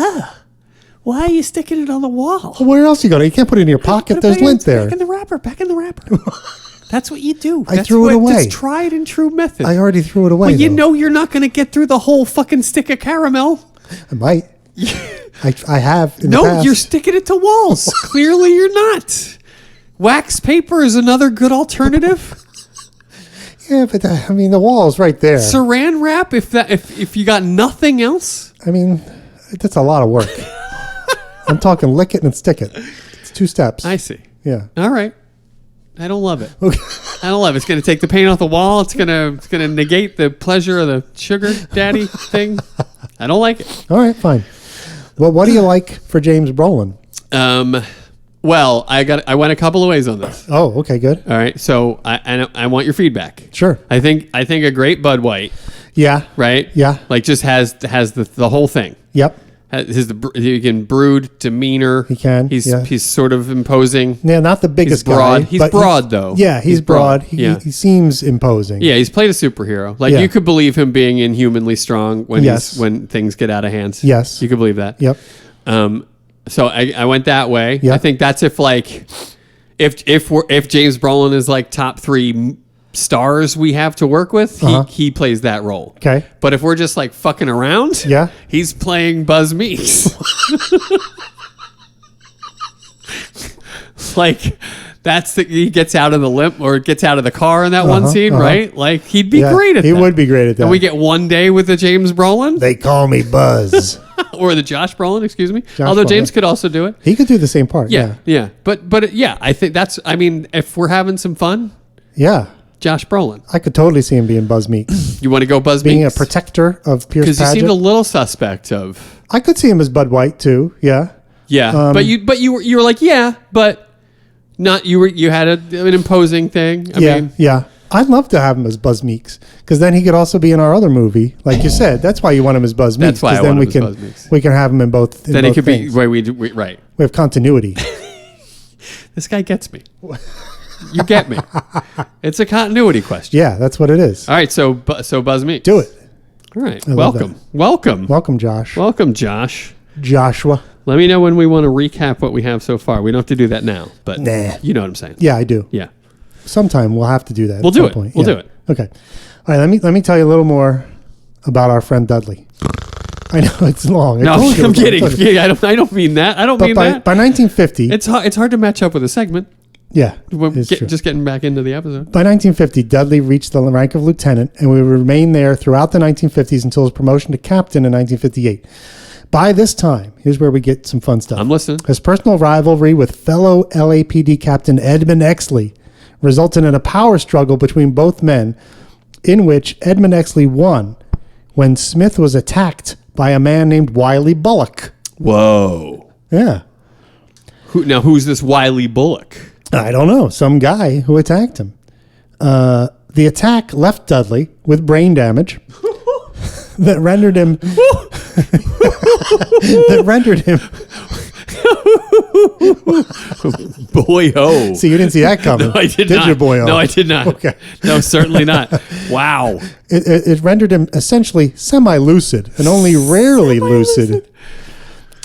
Why are you sticking it on the wall? Where else you going? You can't put it in your pocket. There's lint there. Back in the wrapper. That's what you do. I threw it away. That's tried and true method. I already threw it away. But you though. know you're not going to get through the whole fucking stick of caramel. I might. I have. In the No, past. you're sticking it to walls. Clearly you're not. Wax paper is another good alternative. Yeah, but I mean, the wall's right there. Saran wrap, if you got nothing else. I mean, that's a lot of work. I'm talking lick it and stick it. It's 2 steps. I see. Yeah. All right. I don't love it. I don't love it. It's going to take the paint off the wall. It's going to negate the pleasure of the sugar daddy thing. I don't like it. All right, fine. Well, what do you like for James Brolin? Well, I went a couple of ways on this. Oh, okay, good. All right, so I want your feedback. Sure. I think a great Bud White, Yeah. right? Yeah. Like just has the whole thing. Yep. He can brood demeanor. He can, He's yeah. he's sort of imposing. Yeah, not the biggest He's broad. guy. He's but broad, though. Yeah, he's broad. Yeah. He seems imposing. Yeah, he's played a superhero. Like Yeah. you could believe him being inhumanly strong when Yes. when things get out of hands. Yes. you could believe that. Yep. So I went that way. Yeah. I think that's if James Brolin is like top 3 stars we have to work with, he plays that role. Okay. But if we're just like fucking around, Yeah. he's playing Buzz Meeks. Like he gets out of the limp or gets out of the car in that one scene, right? Like he'd be Yeah, great at that. he would be great at that. And we get one day with the James Brolin They call me Buzz. or the Josh Brolin, excuse me. Josh Although Brolin. James could also do it. He could do the same part. Yeah. But yeah, I think I mean, if we're having some fun, Yeah. Josh Brolin. I could totally see him being Buzz Meeks. You want to go Buzz Being Meeks? a protector of Pierce Because he Paget. seemed a little suspect of. I could see him as Bud White too. Yeah. Yeah, but you were like, yeah, but not you had an imposing thing. I mean, Yeah. I'd love to have him as Buzz Meeks because then he could also be in our other movie, like you said. That's why you want him as Buzz Meeks. That's why I 'cause then want we him as can Buzz Meeks. we can have him in both. then he could things. be where we right. We have continuity. This guy gets me. You get me. It's a continuity question. Yeah, that's what it is. All right, so Buzz Meeks. Do it. All right, love welcome, Welcome, Josh. welcome, Josh. Joshua. Let me know when we want to recap what we have so far. We don't have to do that now, but Nah. you know what I'm saying. Yeah, I do. Yeah. Sometime we'll have to do that. We'll at do some it. Point. We'll Yeah. do it. Okay. All right. Let me tell you a little more about our friend Dudley. I know it's long. No, I told you I'm it was long. kidding. I told you. Yeah, I don't mean that. I don't But mean by that. 1950, It's hard to match up with a segment. yeah, We're it's true. just getting back into the episode. By 1950, Dudley reached the rank of lieutenant and would remain there throughout the 1950s until his promotion to captain in 1958. By this time, here's where we get some fun stuff. I'm listening. His personal rivalry with fellow LAPD Captain Edmund Exley resulted in a power struggle between both men, in which Edmund Exley won when Smith was attacked by a man named Wiley Bullock. Whoa. Yeah. Who's this Wiley Bullock? I don't know. Some guy who attacked him. The attack left Dudley with brain damage that rendered him Boy, oh. See, you didn't see that coming. No, I did not. you, boy? No, I did not. Okay. No, certainly not. Wow. It rendered him essentially semi-lucid and only rarely lucid.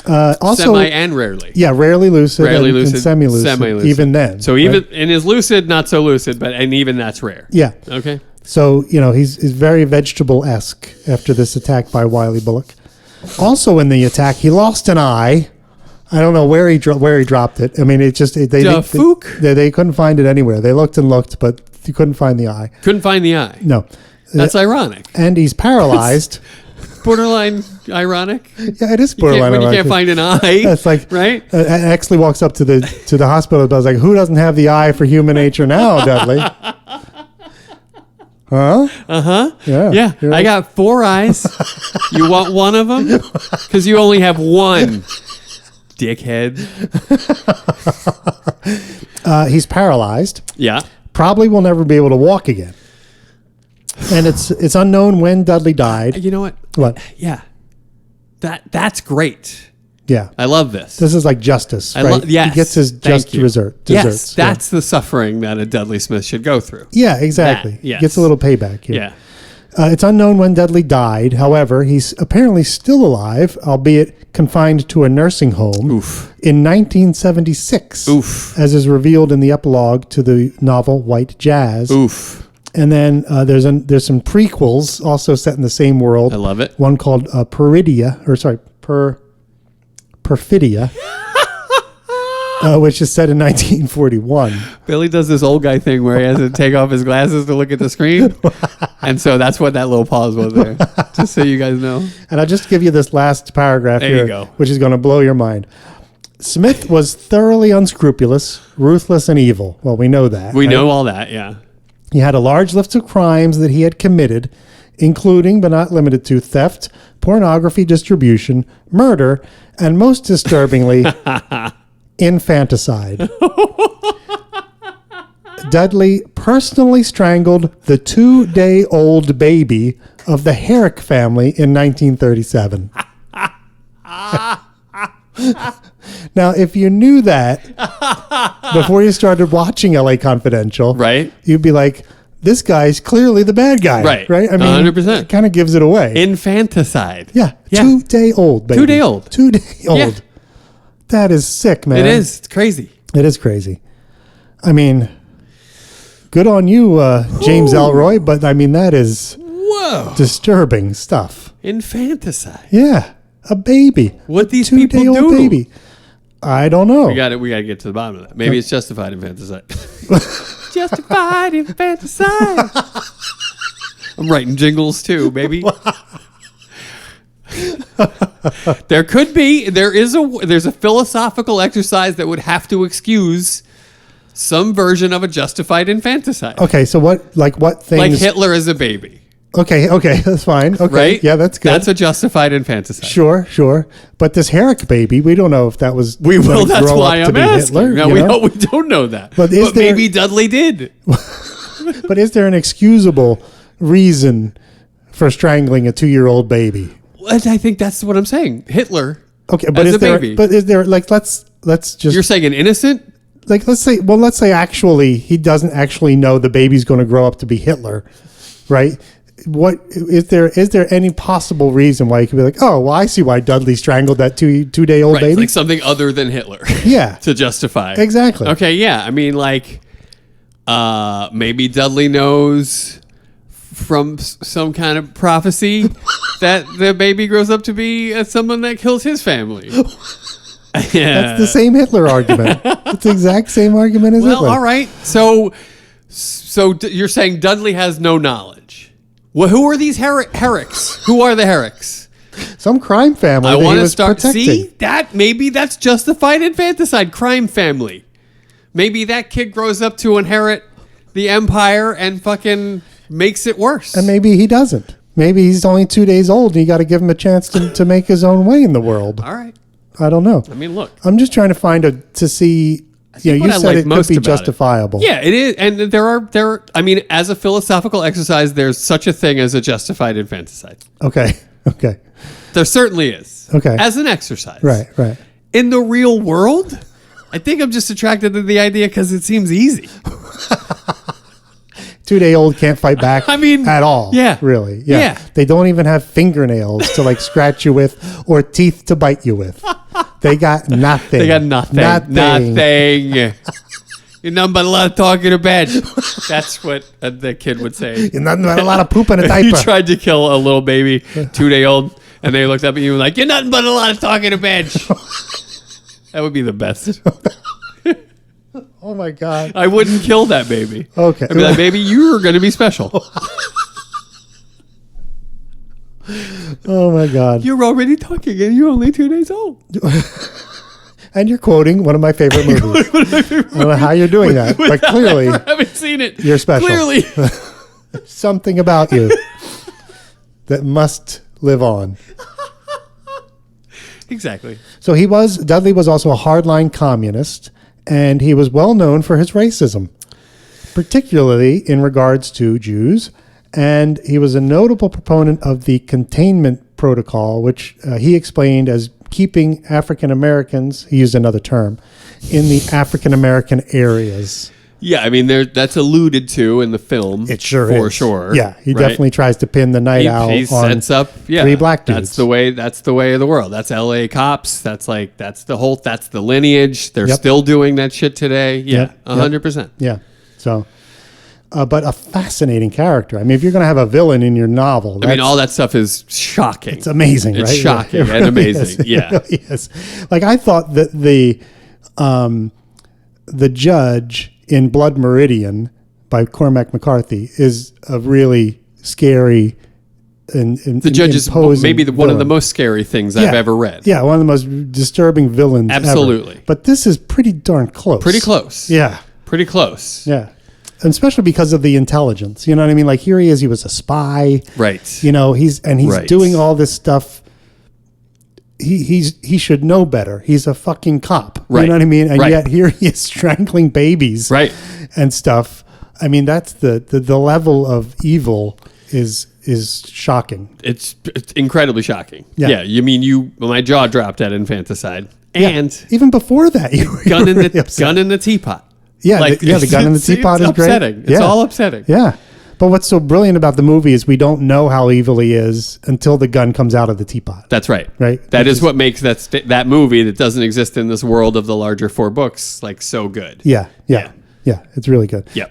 Also, Semi and rarely. yeah, rarely lucid, Rarely and lucid. semi-lucid, Semi-lucid. even then. So even in his lucid, not so lucid, and even that's rare. Yeah. Okay. So, he's very vegetable-esque after this attack by Wiley Bullock. Also in the attack, he lost an eye. I don't know where he dropped it. I mean, they couldn't find it anywhere. They looked and looked, but you couldn't find the eye. Couldn't find the eye. No. That's ironic. And he's paralyzed. Borderline ironic. Yeah, it is borderline When you ironic. can't find an eye. It's like right. Exley walks up to the hospital. But I was like, "Who doesn't have the eye for human nature now, Dudley?" Huh? Yeah. Yeah, You're I right. got 4 eyes. You want one of them? Because you only have one. Dickhead. He's paralyzed. Yeah. Probably will never be able to walk again. And it's unknown when Dudley died. You know what? What? Yeah. That's great. Yeah. I love this. This is like justice, right? Yes. He gets his Thank just you. desserts. Yes, that's the suffering that a Dudley Smith should go through. Yeah, exactly. That, yes. He gets a little payback here. Yeah. It's unknown when Dudley died. However, he's apparently still alive, albeit confined to a nursing home in 1976. Oof. As is revealed in the epilogue to the novel White Jazz. Oof. And then there's some prequels also set in the same world. I love it. One called Perfidia, which is set in 1941. Billy does this old guy thing where he has to take off his glasses to look at the screen. And so that's what that little pause was there. Just so you guys know. And I'll just give you this last paragraph There here, you go. which is going to blow your mind. Smith was thoroughly unscrupulous, ruthless, and evil. Well, we know that. We right? know all that, yeah. He had a large list of crimes that he had committed, including but not limited to theft, pornography distribution, murder, and most disturbingly, infanticide. Dudley personally strangled the 2-day-old baby of the Herrick family in 1937. Now, if you knew that before you started watching LA Confidential, Right. you'd be like, this guy's clearly the bad guy. Right. Right? I mean, 100%. it kind of gives it away. Infanticide. Yeah. Yeah. 2-day-old baby. 2-day-old. 2-day-old. Yeah. That is sick, man. It is. It's crazy. It is crazy. I mean, good on you, James Elroy, but I mean, that is Whoa. disturbing stuff. Infanticide. Yeah. A baby. What A these people 2-day-old do. baby. I don't know. We got to get to the bottom of that. Maybe it's justified infanticide. Justified infanticide. I'm writing jingles too, baby. There's a philosophical exercise that would have to excuse some version of a justified infanticide. Okay, so what things? Like Hitler as a baby, Okay, that's fine. Okay, right? yeah, that's good. That's a justified infanticide. Sure. But this Herrick baby, we don't know if that was. We will. gonna That's grow why up to I'm be asking. Hitler, No, you we know? don't know that. But is there- maybe Dudley did. But is there an excusable reason for strangling a 2-year-old baby? I think that's what I'm saying. Hitler. Okay, but as is a there? baby. But is there like let's just You're saying an innocent? like let's say actually he doesn't actually know the baby's going to grow up to be Hitler, right? What is there any possible reason why you could be like, oh, well, I see why Dudley strangled that 2-day-old Right, baby? like something other than Hitler. Yeah. To justify. Exactly. Okay, yeah. I mean, like, maybe Dudley knows from some kind of prophecy that the baby grows up to be someone that kills his family. That's the same Hitler argument. It's the exact same argument as Well, Hitler. all right. So you're saying Dudley has no knowledge. Well, who are these Herricks? Who are the Herricks? Some crime family I that he want to was start. protecting. See that? Maybe that's justified infanticide. Crime family. Maybe that kid grows up to inherit the empire and fucking makes it worse. And maybe he doesn't. Maybe he's only 2 days old and you got to give him a chance to make his own way in the world. All right. I don't know. I mean, look. I'm just trying to to see. You what I said like it could most be about it. justifiable. Yeah, it is. And there are. I mean, as a philosophical exercise, there's such a thing as a justified infanticide. Okay. There certainly is. Okay. As an exercise. Right. In the real world, I think I'm just attracted to the idea because it seems easy. 2-day-old can't fight back. I mean, at all. yeah. Really. Yeah. They don't even have fingernails to like scratch you with or teeth to bite you with. They got nothing. They got nothing. Nothing. You're nothing but a lot of talking or bad. That's what the kid would say. You're nothing but a lot of poop in a diaper. You tried to kill a little baby, 2-day-old, and they looked up at you and like, you're nothing but a lot of talking or bad. That would be the best. Oh my God. I wouldn't kill that baby. Okay. I'd be like, baby, you're going to be special. Oh my God. You're already talking and you're only 2 days old. And you're quoting one of my favorite movies. I don't know how you're doing that, but clearly I haven't seen it. you're special. Clearly. Something about you that must live on. Exactly. So Dudley was also a hardline communist, and he was well known for his racism, particularly in regards to Jews. And he was a notable proponent of the containment protocol, which he explained as keeping African Americans, he used another term, in the African American areas. Yeah, I mean, that's alluded to in the film. It sure for is. sure. Yeah, he right? definitely tries to pin the night owl He on sets up 3 black dudes. That's the way of the world. That's LA cops. That's the lineage. They're Yep. still doing that shit today. Yeah, Yep. 100%. Yeah. So, but a fascinating character. I mean, if you're going to have a villain in your novel, I mean, all that stuff is shocking. it's amazing, It's right? shocking It and really amazing. is. Yeah. It really is. Like I thought that the judge in Blood Meridian by Cormac McCarthy is a really scary The judge is maybe one of the most scary things I've ever read. Yeah, one of the most disturbing villains Absolutely. ever. But this is pretty darn close. Pretty close. Yeah. Pretty close. Yeah. And especially because of the intelligence. You know what I mean? Like, here he is. He was a spy. Right. You know, he's Right. doing all this stuff. He should know better. He's a fucking cop. Right. You know what I mean? And Right. yet here he is strangling babies. Right. And stuff. I mean, that's the level of evil is shocking. It's incredibly shocking. Yeah. Yeah. You mean my jaw dropped at infanticide. And even before that, you were gun in really upset. the teapot. Yeah, the gun in the teapot is great. Upsetting. It's all upsetting. Yeah. But what's so brilliant about the movie is we don't know how evil he is until the gun comes out of the teapot. That's right. Right. That is what makes that movie that doesn't exist in this world of the larger 4 books like so good. Yeah. It's really good. Yeah.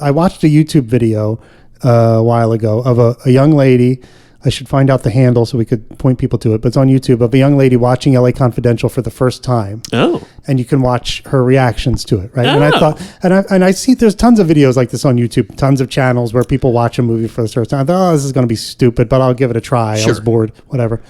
I watched a YouTube video a while ago of a young lady. I should find out the handle so we could point people to it, but it's on YouTube, of a young lady watching LA Confidential for the first time. Oh. And you can watch her reactions to it, right? Oh. And I thought, and I see there's tons of videos like this on YouTube, tons of channels where people watch a movie for the first time. I thought, this is going to be stupid, but I'll give it a try. Sure. I was bored, whatever.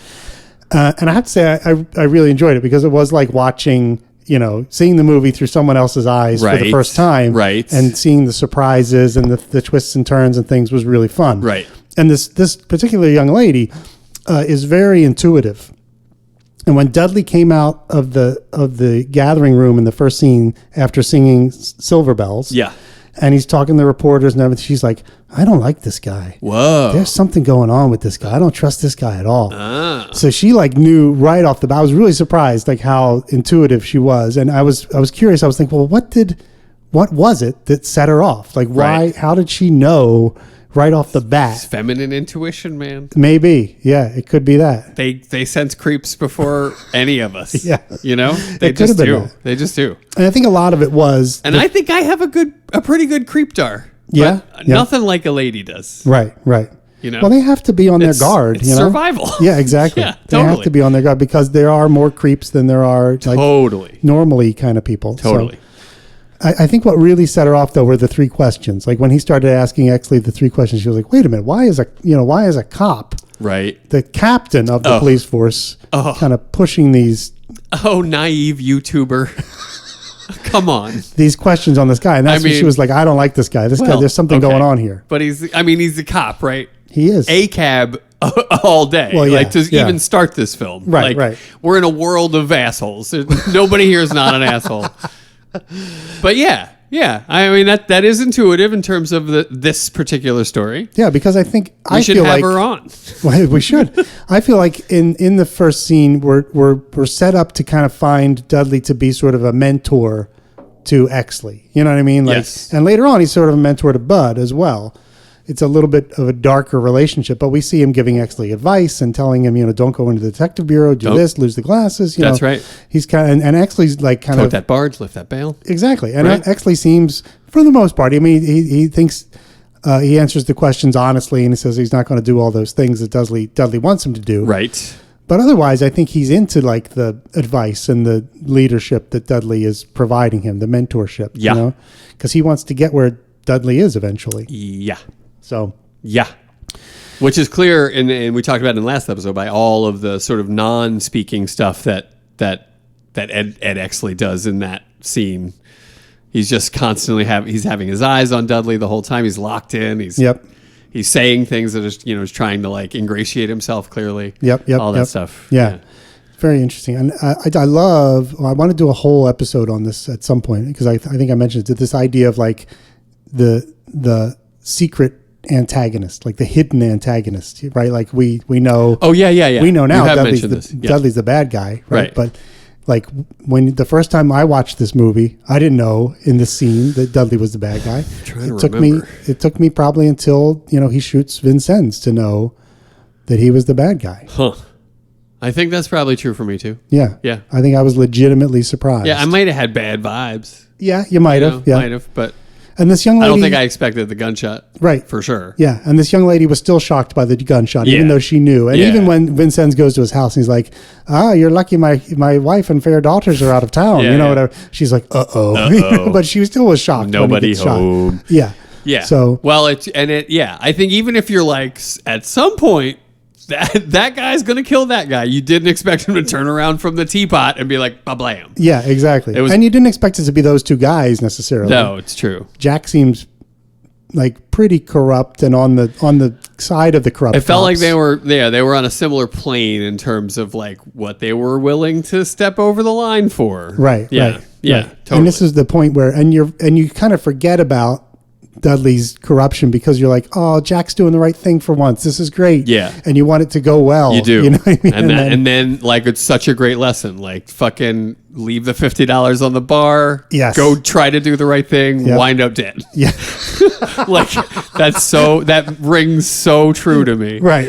And I have to say, I really enjoyed it because it was like watching, seeing the movie through someone else's eyes for the first time. Right. And seeing the surprises and the twists and turns and things was really fun. Right. And this particular young lady is very intuitive. And when Dudley came out of the gathering room in the first scene after singing Silver Bells, Yeah. and he's talking to reporters and everything, she's like, I don't like this guy. Whoa. There's something going on with this guy. I don't trust this guy at all. Ah. So she knew right off the bat. I was really surprised how intuitive she was. And I was curious. I was thinking, well, what was it that set her off? Like, why, Right. how did she know right off the bat? It's feminine intuition, man. Maybe. Yeah, it could be that. They sense creeps before any of us. Yeah. They It could just have been do. that. They just do. And I think a lot of it was. And I think I have a pretty good creepdar. Yeah? But Yeah. nothing like a lady does. Right. Well, they have to be on their guard. It's survival. Yeah, exactly. Yeah, They have totally. to be on their guard because there are more creeps than there are like Totally. normally kind of people. So Totally. I think what really set her off though were the 3 questions. Like when he started asking Exley the 3 questions, she was like, "Wait a minute, why is a cop, Right. the captain of the police force, kind of pushing these Oh, naive YouTuber. Come on. these questions on this guy?" And that's when she mean- was like, "I don't like this guy. This guy, Well, there's something okay. going on here." But he's the cop, right? He is. A cab all day. Well, yeah, like to yeah. even start this film. Right, like, right. We're in a world of assholes. Nobody here is not an asshole. But yeah. I mean that is intuitive in terms of this particular story. Yeah, because I think We I should feel have like her on. Well, we should. I feel like in the first scene, we're set up to kind of find Dudley to be sort of a mentor to Exley. You know what I mean? Like, Yes. And later on, he's sort of a mentor to Bud as well. It's a little bit of a darker relationship, but we see him giving Exley advice and telling him, don't go into the detective bureau, do this, lose the glasses. That's right. He's kind of, and Exley's like kind Tote of that barge, lift that bale. exactly. And Right. Exley seems, for the most part, I mean, he thinks. He answers the questions honestly, and he says he's not going to do all those things that Dudley wants him to do. Right. But otherwise, I think he's into like the advice and the leadership that Dudley is providing him, the mentorship. Yeah. Because he wants to get where Dudley is eventually. Yeah. So Yeah. Which is clear, and we talked about in the last episode, by all of the sort of non-speaking stuff that Ed Exley does in that scene. He's just constantly he's having his eyes on Dudley the whole time. He's locked in. He's saying things that is is trying to like ingratiate himself clearly. All that stuff. Yeah. Very interesting. And I want to do a whole episode on this at some point because I think I mentioned it, this idea of like the secret antagonist, like the hidden antagonist, right? Like we know. Oh yeah. We know now You have Dudley's mentioned this. Yeah. Dudley's the bad guy, right? Right. But like when the first time I watched this movie, I didn't know in the scene that Dudley was the bad guy. It took me probably until he shoots Vincennes to know that he was the bad guy. Huh. I think that's probably true for me too. Yeah. Yeah. I think I was legitimately surprised. Yeah, I might have had bad vibes. Yeah, you might have. Might have, but And this young lady, I don't think I expected the gunshot. Right. For sure. Yeah. And this young lady was still shocked by the gunshot, even Yeah. though she knew. And Yeah. even when Vincennes goes to his house, he's like, you're lucky my wife and fair daughters are out of town. Yeah, yeah. Whatever. She's like, uh-oh. But she still was shocked. when he Nobody gets shot. home. Yeah. Yeah. So, I think even if you're like, at some point, that guy's gonna kill that guy. You didn't expect him to turn around from the teapot and be like, "Ba-blam." Yeah, exactly. It was- and you didn't expect it to be those two guys necessarily. No, it's true. Jack seems like pretty corrupt and on the side of the corrupt. It felt like cops. they were on a similar plane in terms of like what they were willing to step over the line for. Right. Yeah. Right. Yeah. Right. Totally. And this is the point where you kind of forget about Dudley's corruption because you're like, oh, Jack's doing the right thing for once. This is great. Yeah. And you want it to go well. You do. You know what I mean? And then like it's such a great lesson. Like fucking leave the $50 on the bar. Yes. Go try to do the right thing. Yep. Wind up dead. Yeah. Like that rings so true to me. Right.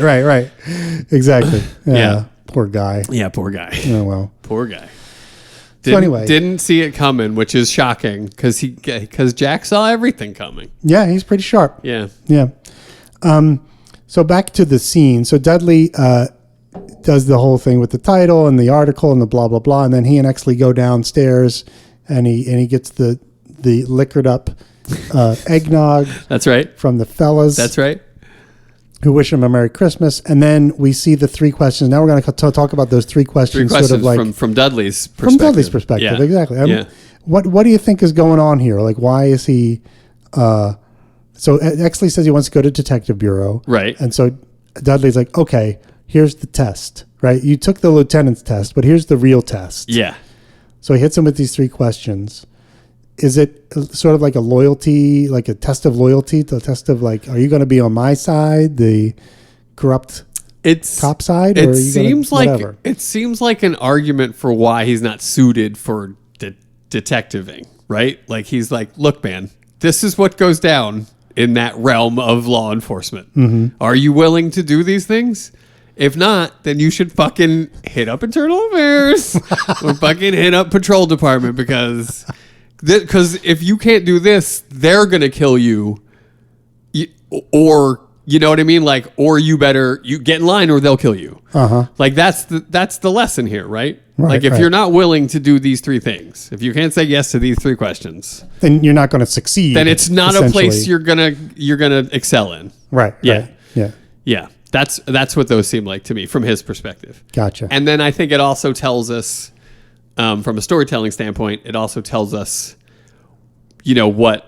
Exactly. Yeah. Poor guy. Yeah, poor guy. Oh, well. Poor guy. Anyway. Didn't see it coming, which is shocking because Jack saw everything coming. Yeah, he's pretty sharp. Yeah. Yeah. So back to the scene. So Dudley does the whole thing with the title and the article and the blah, blah, blah. And then he and Exley go downstairs and he gets the liquored up eggnog That's right. from the fellas. That's right. Who wish him a Merry Christmas. And then we see the three questions. Now we're going to talk about those three questions, Three questions sort of like from Dudley's perspective. from Dudley's perspective. Yeah. Exactly. Yeah. What do you think is going on here? Like, why is he, so Exley says he wants to go to Detective Bureau. Right. And so Dudley's like, okay, here's the test, right? You took the lieutenant's test, but here's the real test. Yeah. So he hits him with these three questions. Is it sort of like a loyalty, like a test of loyalty, the test of like, are you going to be on my side, the corrupt cop side, or It are you seems gonna, like whatever? it seems like an argument for why he's not suited for detectiving, right? Like he's like, look, man, this is what goes down in that realm of law enforcement. Mm-hmm. Are you willing to do these things? If not, then you should fucking hit up internal affairs or fucking hit up patrol department because if you can't do this, they're gonna kill you, or you know what I mean, like, or you get in line or they'll kill you. Like that's the lesson here, right? Like if you're not willing to do these three things, if you can't say yes to these three questions, then you're not going to succeed. then it's not a place you're gonna excel in. Right. Yeah. Right. Yeah. Yeah. That's what those seem like to me from his perspective. Gotcha. And then I think it also tells us, from a storytelling standpoint, it also tells us, you know, what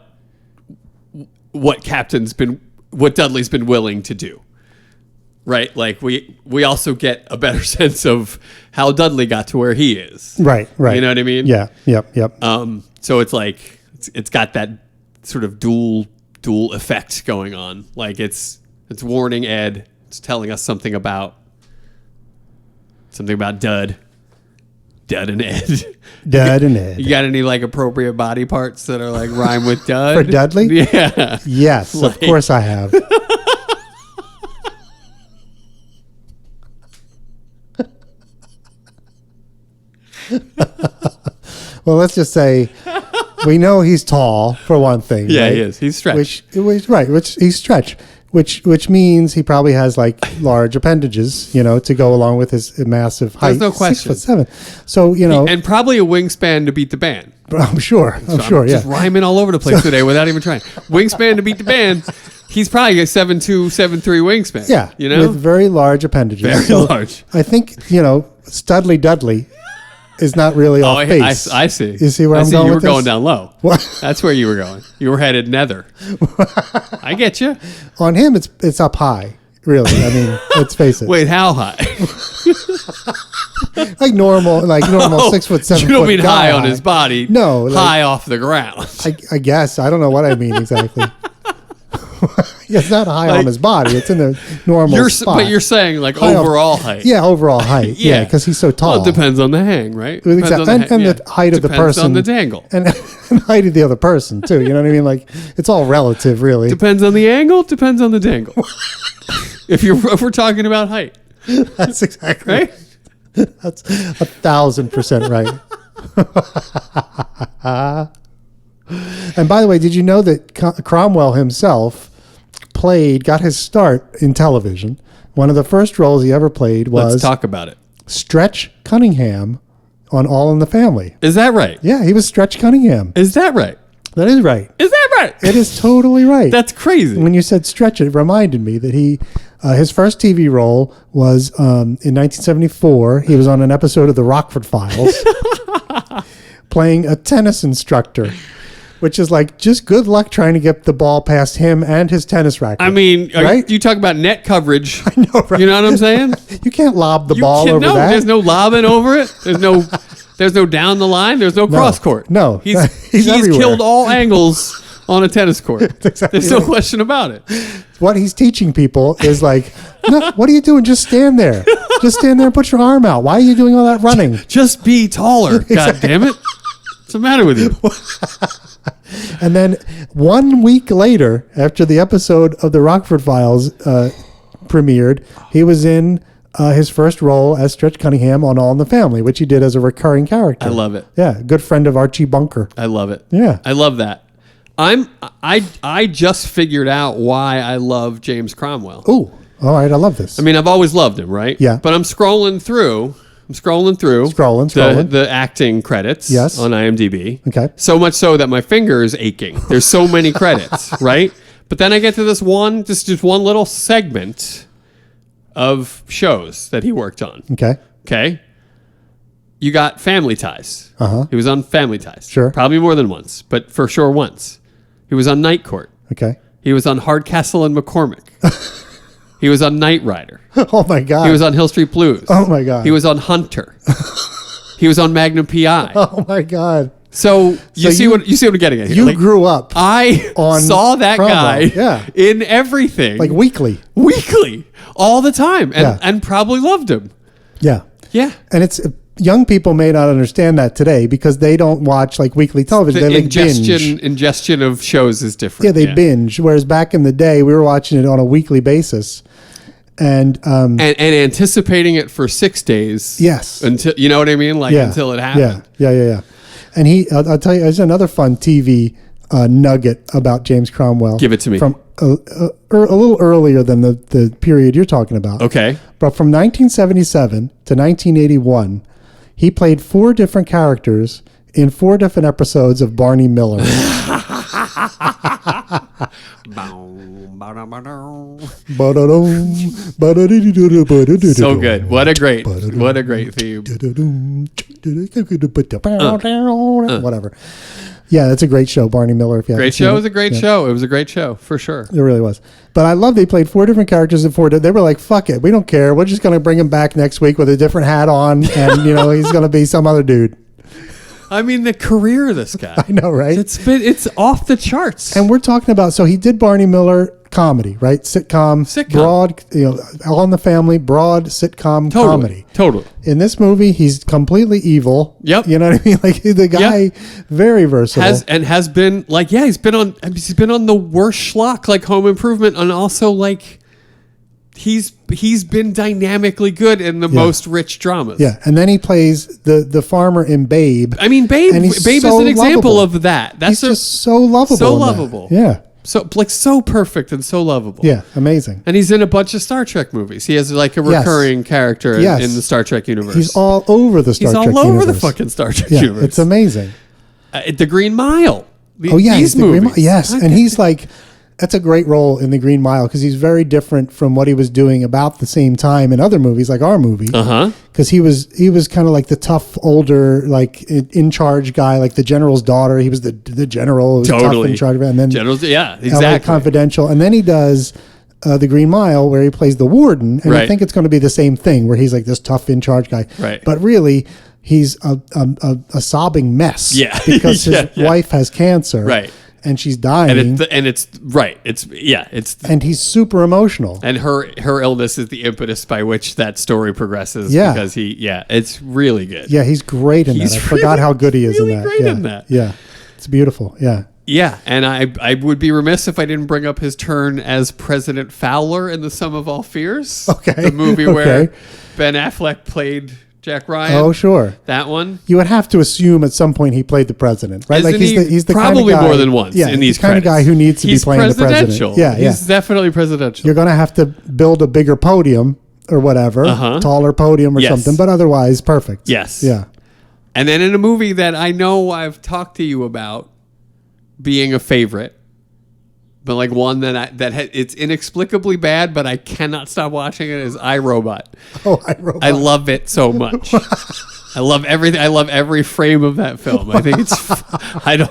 Dudley's been willing to do, right? Like we also get a better sense of how Dudley got to where he is. Right. You know what I mean? Yeah. Yep. So it's like it's got that sort of dual effect going on. Like it's warning Ed. It's telling us something about Dud and Ed. Dud and Ed. You got any like appropriate body parts that are like rhyme with Dud? For Dudley? Yeah. Yes, of course I have. Well, let's just say we know he's tall for one thing. Yeah, right? he is. He's stretched. Which he's stretched. Which means he probably has like large appendages, you know, to go along with his massive height. There's no question. 6'7". So, you know, And probably a wingspan to beat the band. I'm sure. I'm Yeah. just rhyming all over the place today without even trying. Wingspan to beat the band. He's probably a 7'2", 7'3" wingspan. Yeah. You know? With very large appendages. Very large. I think, you know, Studley Dudley is not really off base. I see. You see where I'm I see going you were with this? going down low. What? That's where you were going. You were headed nether. I get you. On him, it's up high. Really, I mean, let's face it. Wait, how high? like normal 6'7". You don't mean guy high on his body. No, like- high off the ground. I guess I don't know what I mean exactly. It's not high on his body. It's in the normal spot. But you're saying like High up- overall height. Yeah, overall height. Yeah, because he's so tall. Well, it depends on the hang, right? Exactly. Depends on And the height of the Depends person. on the dangle. And height of the other person too. You know what I mean? Like it's all relative, really. Depends on the angle. Depends on the dangle. if we're talking about height, That's exactly right? That's 1,000% right. And by the way, did you know that Cromwell himself got his start in television? One of the first roles he ever played was Let's talk about it. Stretch Cunningham on All in the Family. Is that right? Yeah, he was Stretch Cunningham. Is that right? That is right. Is that right? It is totally right. That's crazy. When you said stretch it reminded me that his first TV role was in 1974. He was on an episode of The Rockford Files playing a tennis instructor, which is like just good luck trying to get the ball past him and his tennis racket. I mean, right? you talk about net coverage. I know, right? You know what I'm saying? You can't lob the You ball can't- over no, that. There's no lobbing over it. There's no down the line. There's no cross court. No. He's He's everywhere. killed all angles on a tennis court. exactly There's no right. question about it. What he's teaching people is like, no, what are you doing? Just stand there. Just stand there and put your arm out. Why are you doing all that running? Just be taller. God damn it. What's the matter with you? And then 1 week later, after the episode of the Rockford Files premiered, he was in his first role as Stretch Cunningham on All in the Family, which he did as a recurring character. I love it. Yeah, good friend of Archie Bunker. I love it. Yeah. I love that. I just figured out why I love James Cromwell. Ooh, all right, I love this. I mean, I've always loved him, right? Yeah. But I'm scrolling through Scrolling. the acting credits Yes. on IMDb. Okay. So much so that my finger is aching. There's so many credits, right? But then I get to this one, just one little segment of shows that he worked on. Okay. Okay. You got Family Ties. Uh-huh. He was on Family Ties. Sure. Probably more than once, but for sure once. He was on Night Court. Okay. He was on Hardcastle and McCormick. He was on Knight Rider. Oh my God. He was on Hill Street Blues. Oh my God. He was on Hunter. He was on Magnum PI. Oh my God. So you see what I'm getting at here. You Like, grew up I on saw that Cromwell. guy Yeah. in everything. like weekly. All the time. And, Yeah. and probably loved him. Yeah. Yeah. And it's young people may not understand that today because they don't watch like weekly television. The They like binge. ingestion of shows is different. Yeah, they binge. Whereas back in the day, we were watching it on a weekly basis. And and anticipating it for 6 days. Yes. Until you know what I mean? Like until it happened. Yeah. And I'll tell you, there's another fun TV nugget about James Cromwell. Give it to me. From a little earlier than the period you're talking about. Okay. But from 1977 to 1981, he played 4 different characters in 4 different episodes of Barney Miller. So good. What a great theme. Whatever. Yeah, that's a great show, Barney Miller. If you haven't Great seen show. it. It was a great show. It was a great show for sure. It really was. But I love they played 4 different characters in 4. They were like, fuck it. We don't care. We're just going to bring him back next week with a different hat on. And, he's going to be some other dude. I mean, the career of this guy. I know, right? It's off the charts. And we're talking about, so he did Barney Miller comedy, right? Sitcom. Broad, All in the Family, broad sitcom comedy. Totally. In this movie, he's completely evil. Yep. You know what I mean? Like the guy, very versatile. Has been like, yeah, he's been on the worst schlock like Home Improvement, and also like he's been dynamically good in the most rich dramas. Yeah, and then he plays the farmer in Babe. I mean, Babe And is he's an so example lovable. of that. That's He's just so lovable. so in that. lovable. Yeah. So perfect and so lovable. Yeah, amazing. And he's in a bunch of Star Trek movies. He has like a Yes. recurring character Yes. in the Star Trek universe. He's all over the Star He's Trek all over universe. the fucking Star Trek Yeah, universe. it's amazing. The Green Mile. Oh yeah, these he's the Green movies. Mile. Yes, and he's like, that's a great role in the Green Mile because he's very different from what he was doing about the same time in other movies, like our movie. Because he was kind of like the tough, older, like in charge guy, like the general's daughter. He was the general, who was tough in charge of it. And then Generals, yeah, LA exactly. Confidential, and then he does the Green Mile where he plays the warden, and I think it's going to be the same thing where he's like this tough in charge guy. Right. But really, he's a sobbing mess. Yeah. Because his Yeah. wife has cancer. Right. And she's dying. And he's super emotional. And her illness is the impetus by which that story progresses. Yeah. Because it's really good. Yeah, he's great in that. I forgot how good he is really in that. great Yeah. in that. Yeah. It's beautiful. Yeah. Yeah, and I would be remiss if I didn't bring up his turn as President Fowler in The Sum of All Fears. Okay. The movie Okay. where Ben Affleck played Jack Ryan. Oh, sure. That one. You would have to assume at some point he played the president, right? Isn't he's the probably kind of guy, more than once in these the kind of guy who needs to be playing the president. presidential. Yeah, He's definitely presidential. You're going to have to build a bigger podium or whatever, taller podium or something, but otherwise perfect. Yes. Yeah. And then in a movie that I know I've talked to you about, being a favorite, but like one that it's inexplicably bad, but I cannot stop watching it, is iRobot. Oh, iRobot. I love it so much. I love everything. I love every frame of that film. I think it's.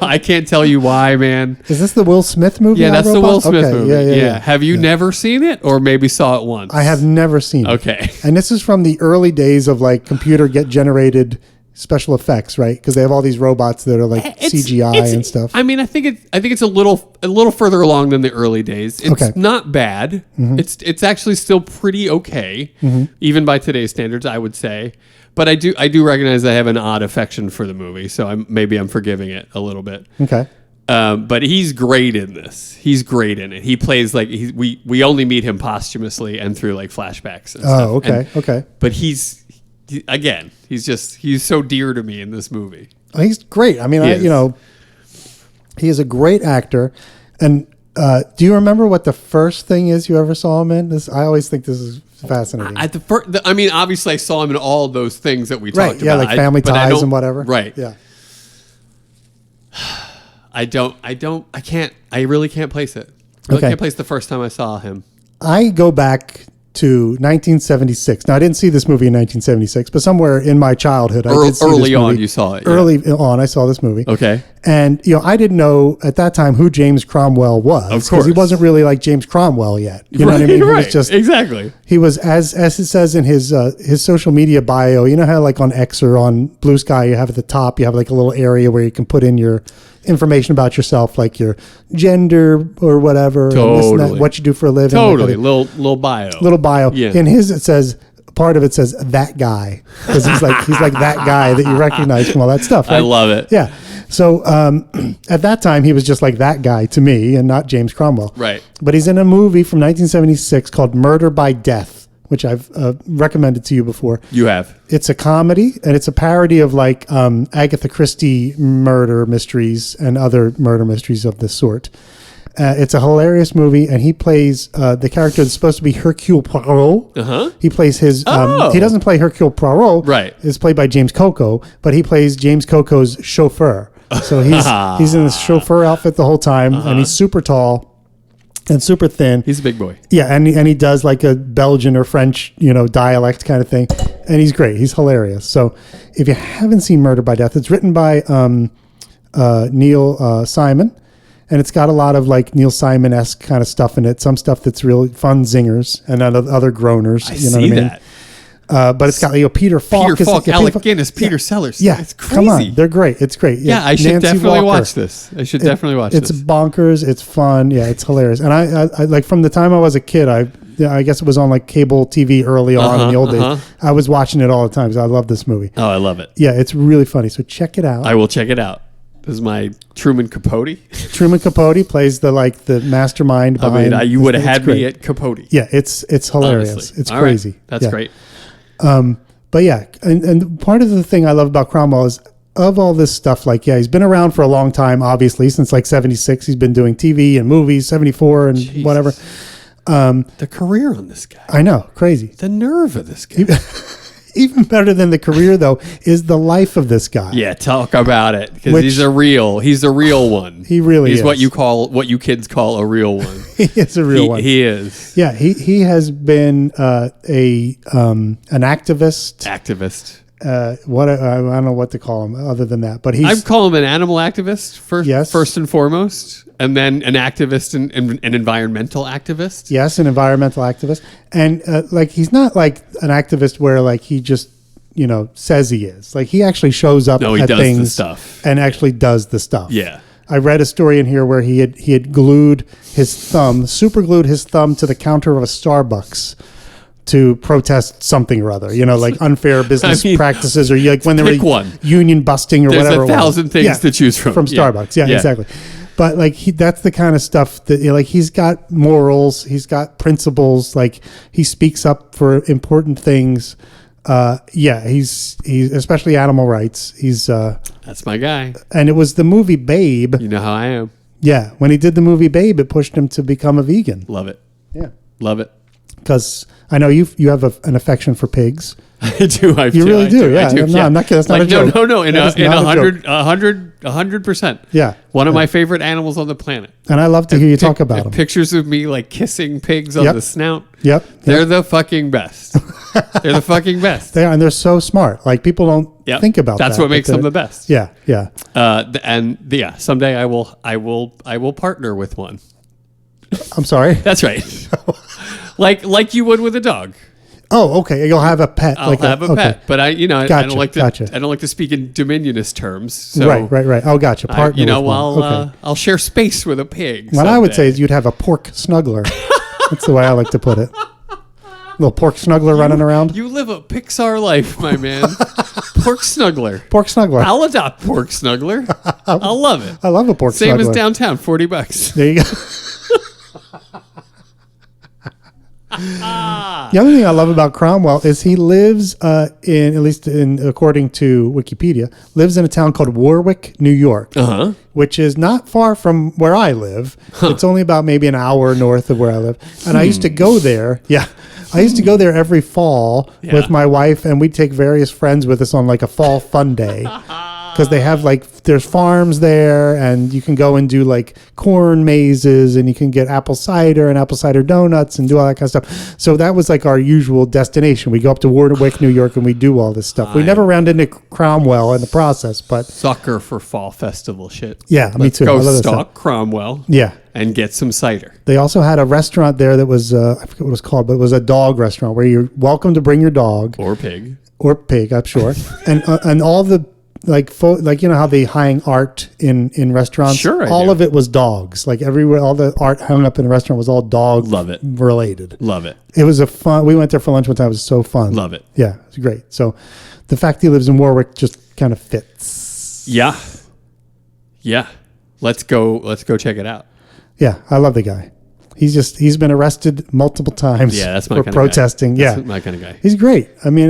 I can't tell you why, man. Is this the Will Smith movie? Yeah, that's the iRobot? Will Smith Okay, movie. Yeah. Have you never seen it, or maybe saw it once? I have never seen it. Okay. And this is from the early days of like computer generated special effects, right? Because they have all these robots that are like CGI and stuff. I mean, I think it's a little further along than the early days. It's Okay. not bad. It's actually still pretty okay, even by today's standards, I would say. But I do recognize I have an odd affection for the movie, so maybe I'm forgiving it a little bit. Okay. But he's great in this. He's great in it. He plays like we only meet him posthumously and through like flashbacks and stuff. Oh, okay. Okay. But he's so dear to me in this movie. Oh, he's great. I mean, he is a great actor. And do you remember what the first thing is you ever saw him in? I always think this is fascinating. I mean, obviously, I saw him in all those things that we talked about. Yeah, like Family Ties and whatever. Right. Yeah. I really can't place it. Can't place the first time I saw him. I go back to 1976. Now, I didn't see this movie in 1976, but somewhere in my childhood, I did see early this movie. on, you saw it. Yeah. Early on, I saw this movie. Okay. And, I didn't know at that time who James Cromwell was. Of course. Because he wasn't really like James Cromwell yet. You know what I mean? He Right. was just, Exactly. he was, as it says in his social media bio, you know how like on X or on Blue Sky, you have at the top, you have like a little area where you can put in your information about yourself, like your gender or whatever, and this and that, what you do for a living. Totally. Little bio. Little bio. Yeah. In his, it says, part of it says that guy, because he's like that guy that you recognize from all that stuff. Right? I love it. Yeah. So at that time, he was just like that guy to me and not James Cromwell. Right. But he's in a movie from 1976 called Murder by Death, which I've recommended to you before. You have. It's a comedy, and it's a parody of like Agatha Christie murder mysteries and other murder mysteries of this sort. It's a hilarious movie, and he plays the character that's supposed to be Hercule Poirot. Uh-huh. He plays his... he doesn't play Hercule Poirot. Right. It's played by James Coco, but he plays James Coco's chauffeur. So he's in this chauffeur outfit the whole time, and he's super tall and super thin. He's a big boy. Yeah, and he does like a Belgian or French, dialect kind of thing, and he's great. He's hilarious. So if you haven't seen Murder by Death, it's written by Neil Simon, and it's got a lot of like Neil Simon-esque kind of stuff in it. Some stuff that's really fun zingers and other groaners. I you know see what I mean? that. But it's got Peter Falk. Peter Falk, Alec Guinness, Peter Sellers. Yeah, It's crazy. come on, they're great. It's great. Yeah, I should Nancy definitely Walker. watch this. I should definitely watch It's this. bonkers. It's fun. Yeah, it's hilarious. And I like from the time I was a kid, I guess it was on like cable TV early on in the old days. I was watching it all the time because I love this movie. Oh, I love it. Yeah, it's really funny. So check it out. I will check it out. This is my Truman Capote. Truman Capote plays the mastermind behind. I mean, you would have it's had great. me at Capote. Yeah, it's hilarious. Honestly. It's All crazy. right. That's Yeah. great. But yeah, and part of the thing I love about Cromwell is of all this stuff, like, yeah, he's been around for a long time, obviously, since like 76. He's been doing TV and movies, 74 and Jesus. whatever. The career on this guy. I know, crazy. The nerve of this guy. Even better than the career, though, is the life of this guy. Yeah, talk about it. Because Which- he's a real one. He really He's is. what you kids call a real one. He is a real one. He is. Yeah, he has been an activist. Activist. I don't know what to call him other than that, but I'd call him an animal activist first and foremost, and then an activist and an environmental activist. Yes, an environmental activist, and like he's not like an activist where like he just says he is. Like he actually shows up. No, he at does things the stuff and actually does the stuff. Yeah. I read a story in here where he had super glued his thumb to the counter of a Starbucks to protest something or other, like unfair business practices, or like when they were pick one. union busting or There's whatever. 1,000 things to choose from. Yeah. Starbucks. Yeah, exactly. But like that's the kind of stuff that like he's got morals, he's got principles, like he speaks up for important things. He's especially animal rights. That's my guy. And it was the movie Babe. You know how I am. Yeah, when he did the movie Babe, it pushed him to become a vegan. Love it. Yeah. Love it. because I know you have an affection for pigs. I do. You really do. Yeah. I do. No, I'm not kidding. That's not a joke. No. In That is not a joke. 100%. Yeah. One of my favorite animals on the planet. And I love to hear you talk about them. Pictures of me like kissing pigs on the snout. Yep. They're the fucking best. They're the fucking best. They are, and they're so smart. Like people don't think about that. That's what makes them the best. Yeah. Yeah. Someday I will partner with one. I'm sorry. That's right. like you would with a dog. Oh, okay. You'll have a pet. I'll have a pet, but I don't like to. Gotcha. I don't like to speak in dominionist terms. So Right. Oh, gotcha. Partner. I'll share space with a pig. What I would say is you'd have a pork snuggler. That's the way I like to put it. Little pork snuggler running around. You live a Pixar life, my man. Pork snuggler. Pork snuggler. I'll adopt pork snuggler. I'll love it. I love a pork snuggler. Same as downtown, $40. There you go. The other thing I love about Cromwell is he lives according to Wikipedia, lives in a town called Warwick, New York, which is not far from where I live. It's only about maybe an hour north of where I live. And I used to go there. Yeah. I used to go there every fall with my wife, and we'd take various friends with us on like a fall fun day. Because they have there's farms there, and you can go and do like corn mazes, and you can get apple cider and apple cider donuts and do all that kind of stuff. So that was like our usual destination. We go up to Warwick, New York, and we do all this stuff. We never round into Cromwell in the process, but sucker for fall festival shit. Yeah, me too. Go stalk Cromwell. Yeah. And get some cider. They also had a restaurant there that was I forget what it was called, but it was a dog restaurant where you're welcome to bring your dog or pig, I'm sure, and all the you know how they hang art in restaurants. Sure, all of it was dogs. Like everywhere, all the art hung up in the restaurant was all dog. Love it. Related. Love it. It was we went there for lunch one time. It was so fun. Love it. Yeah, it was great. So the fact he lives in Warwick just kind of fits. Yeah. Let's go check it out. Yeah, I love the guy. He's been arrested multiple times. Yeah, that's my for kind protesting. Of guy. That's my kind of guy. He's great. I mean,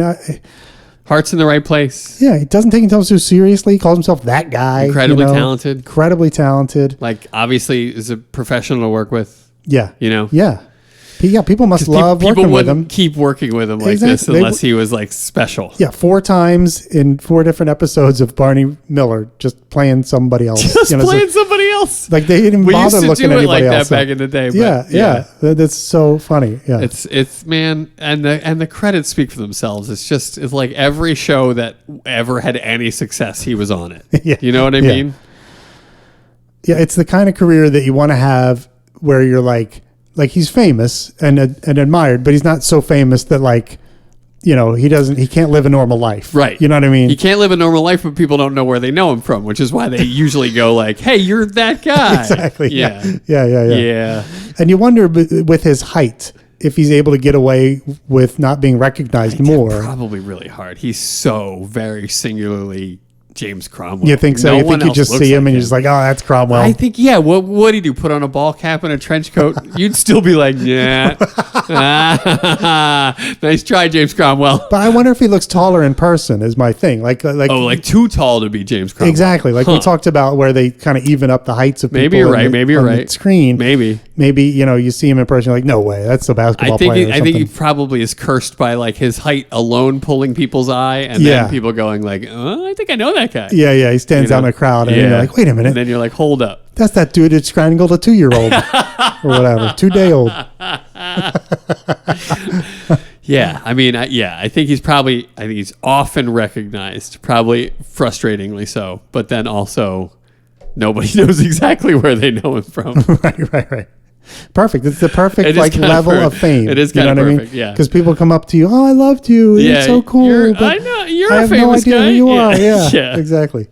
heart's in the right place. Yeah, he doesn't take himself so seriously. He calls himself that guy. Incredibly talented. Incredibly talented. Like, obviously, is a professional to work with. Yeah. You know? Yeah. Yeah, people must love working with him. Keep working with him like this unless he was like special. Yeah, 4 times in 4 different episodes of Barney Miller, just playing somebody else. Playing somebody else. Like they didn't bother looking at anybody like else. That back in the day. Yeah. That's so funny. Yeah, it's man, and the credits speak for themselves. It's like every show that ever had any success, he was on it. Yeah. You know what I mean? Yeah, it's the kind of career that you want to have where you're like he's famous and admired, but he's not so famous that he can't live a normal life. Right. You know what I mean? He can't live a normal life, but people don't know where they know him from, which is why they usually go like, hey, you're that guy. Exactly. Yeah. And you wonder with his height, if he's able to get away with not being recognized more. Probably really hard. He's so very singularly James Cromwell. You think so? You think you just see him and you're just like, oh, that's Cromwell. I think, yeah. What would he do? Put on a ball cap and a trench coat? You'd still be like, yeah. Nice try, James Cromwell. But I wonder if he looks taller in person is my thing. Like too tall to be James Cromwell. Exactly. Like we talked about where they kind of even up the heights of people. Maybe you're right. Maybe you're right. The screen. Maybe you see him in person. You're like, no way. That's a basketball player. I think he probably is cursed by like his height alone pulling people's eye, and then people going like, I think I know that guy. Yeah. He stands out in a crowd, and you're like, wait a minute. And then you're like, hold up. That's that dude that strangled a 2-year-old or whatever, 2-day-old. Yeah, I mean, I think he's often recognized, probably frustratingly so, but then also nobody knows exactly where they know him from. Right. Perfect. It's the perfect level of fame. It is kind of perfect, yeah. Because people come up to you, oh, I loved you. You're so cool. I know. You're I a have famous no idea guy. who you are. Yeah, exactly.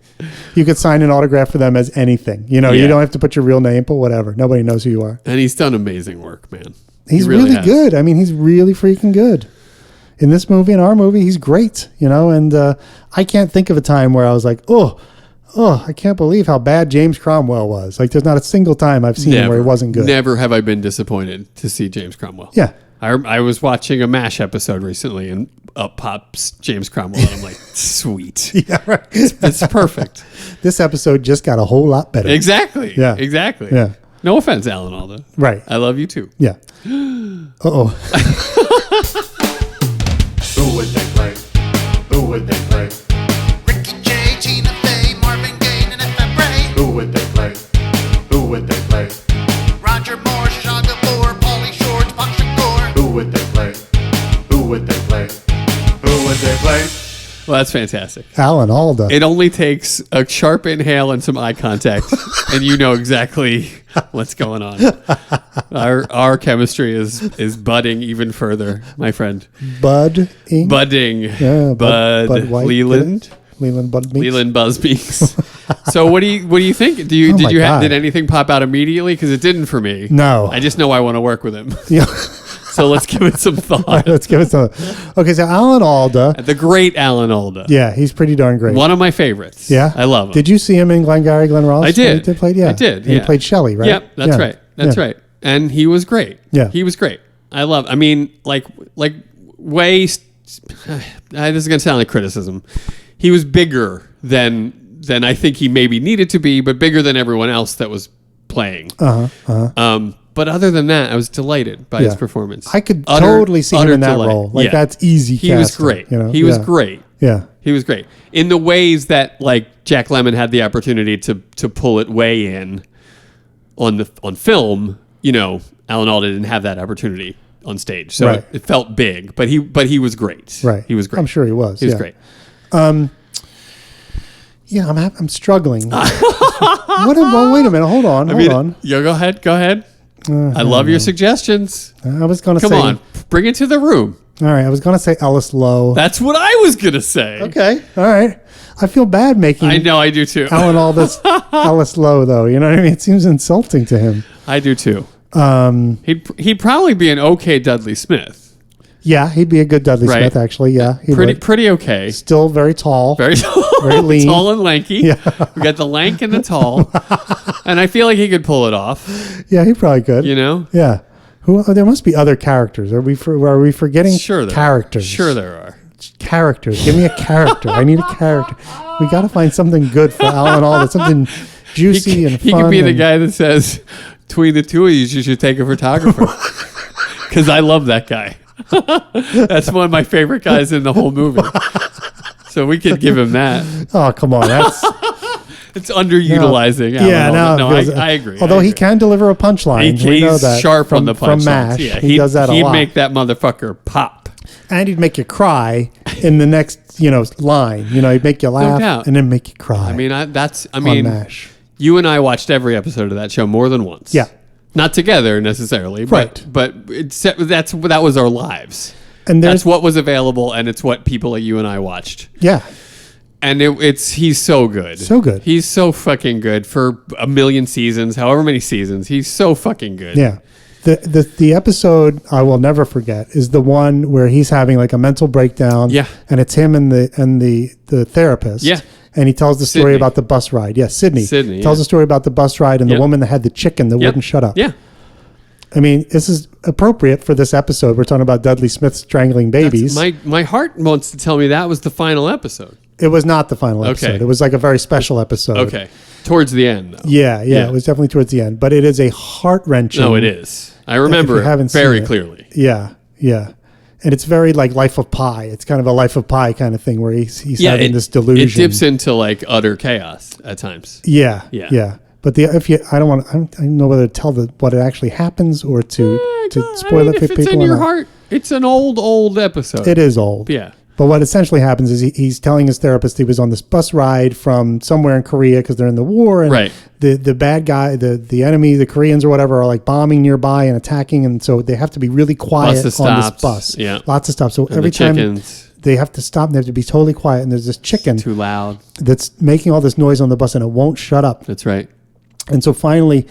You could sign an autograph for them as anything. You don't have to put your real name, but whatever. Nobody knows who you are. And he's done amazing work, man. He's really good. I mean, he's really freaking good. In this movie, in our movie, he's great, and I can't think of a time where I was like, oh, I can't believe how bad James Cromwell was. Like, there's not a single time I've seen him where he wasn't good. Never have I been disappointed to see James Cromwell. Yeah. I was watching a MASH episode recently, and up pops James Cromwell, and I'm like, sweet. Yeah, right. It's perfect. This episode just got a whole lot better. Exactly. Yeah. Exactly. Yeah. No offense, Alan Alda. Right. I love you too. Yeah. Uh-oh. Who would they play? Who would they play? Ricky Jay, Tina Fey, Marvin Gaye, and F.M. Who would they play? Who would they play? Roger Moore, Shasha Gabor, Pauly Shore, Tupac Shakur. Who would they play? Who would they play? Who would they play? Well, that's fantastic. Alan Alda. It only takes a sharp inhale and some eye contact, and you know exactly what's going on. Our chemistry is budding even further, my friend. Budding. Budding. Bud White. Leland. Leland Bud Meeks. Leland Buzzbeaks. So what do you think? my God. Did anything pop out immediately? Because it didn't for me. No. I just know I want to work with him. Yeah. So let's give it some thought. Let's give it some. Okay, so Alan Alda. The great Alan Alda. Yeah, he's pretty darn great. One of my favorites. Yeah, I love him. Did you see him in Glengarry Glen Ross? I did. He played, yeah. I did. And he played Shelley, right? Yep, that's Yeah. right. That's Yeah. right. And he was great. Yeah. He was great. I mean, like way. This is gonna sound like criticism. He was bigger than I think he maybe needed to be, but bigger than everyone else that was playing. But other than that, I was delighted by his performance. I could totally see him in that delight. role. Like Yeah. that's easy. He was casting, great. You know? He was great. Yeah. He was great in the ways that like Jack Lemmon had the opportunity to pull it way in on film. You know, Alan Alda didn't have that opportunity on stage, so Right. it felt big. But he was great. Right. He was great. I'm sure he was. He was yeah. great. Yeah, I'm struggling. Well, wait a minute. Hold on. Hold on. Yeah, go ahead. Go ahead. I love your suggestions. I was going to say. Come on, bring it to the room. All right. I was going to say Ellis Lowe. That's what I was gonna say. Okay. All right. I feel bad making I know. I do too. Alan Alda's Ellis Lowe, though. You know what I mean? It seems insulting to him. I do too. He'd probably be an okay Dudley Smith. Yeah, he'd be a good Dudley Right. Smith, actually. Yeah. He would. Pretty okay. Still very tall. Very tall. Very lean. Tall and lanky. Yeah. We got the lank and the tall. And I feel like he could pull it off, Yeah, he probably could. you know? Yeah. There must be other characters. Are we forgetting Sure there characters? Are. Sure there are. Characters. Give me a character. I need a character. We got to find something good for Alan Alda. Something juicy and fun. He could be the and- guy that says, between the two of you should take a photographer. Because I love that guy. That's one of my favorite guys in the whole movie. So we could give him that. Oh, come on. That's It's underutilizing. yeah. No, I agree. Although I he agree. can deliver a punchline. We know He's that sharp from, on the from punchlines. MASH. Yeah, he does that a he'd lot. make that motherfucker pop. And he'd make you cry in the next, line. He'd make you laugh doubt. and then make you cry. I mean, on mean, MASH. you and I watched every episode of that show more than once. Yeah. Not together necessarily, Right. but that was our lives. And That's what was available, and it's what people like you and I watched. Yeah. And he's so good. So good. He's so fucking good for a million seasons, however many seasons. He's so fucking good. Yeah. The episode I will never forget is the one where he's having like a mental breakdown. Yeah. And it's him and the therapist. Yeah. And he tells the story Sydney. about the bus ride. Yeah, Sydney. Sydney, tells yeah. the story about the bus ride and Yep. the woman that had the chicken that Yep. wouldn't shut up. Yeah. I mean, this is appropriate for this episode. We're talking about Dudley Smith strangling babies. My heart wants to tell me that was the final episode. It was not the final episode. Okay. It was like a very special episode. Okay. Towards the end, though. Yeah, Yeah. it was definitely towards the end. But it is a heart-wrenching. No, it is. I remember If you haven't it very seen it. clearly. Yeah, yeah. And it's very like Life of Pi. It's kind of a Life of Pi kind of thing where he's having this delusion. It dips into like utter chaos at times. Yeah, Yeah. yeah. But I don't know whether to tell what it actually happens or to spoil it for if people. it's in or your not. heart, it's an old episode. It is old. Yeah. But what essentially happens is he's telling his therapist he was on this bus ride from somewhere in Korea because they're in the war, and Right. the bad guy, the enemy, the Koreans or whatever, are like bombing nearby and attacking, and so they have to be really quiet Lots on of this stops. bus. Yeah. Lots of stops. So And every the time chickens, they have to stop, and they have to be totally quiet. And there's this chicken too loud. that's making all this noise on the bus, and it won't shut up. That's right. And so finally,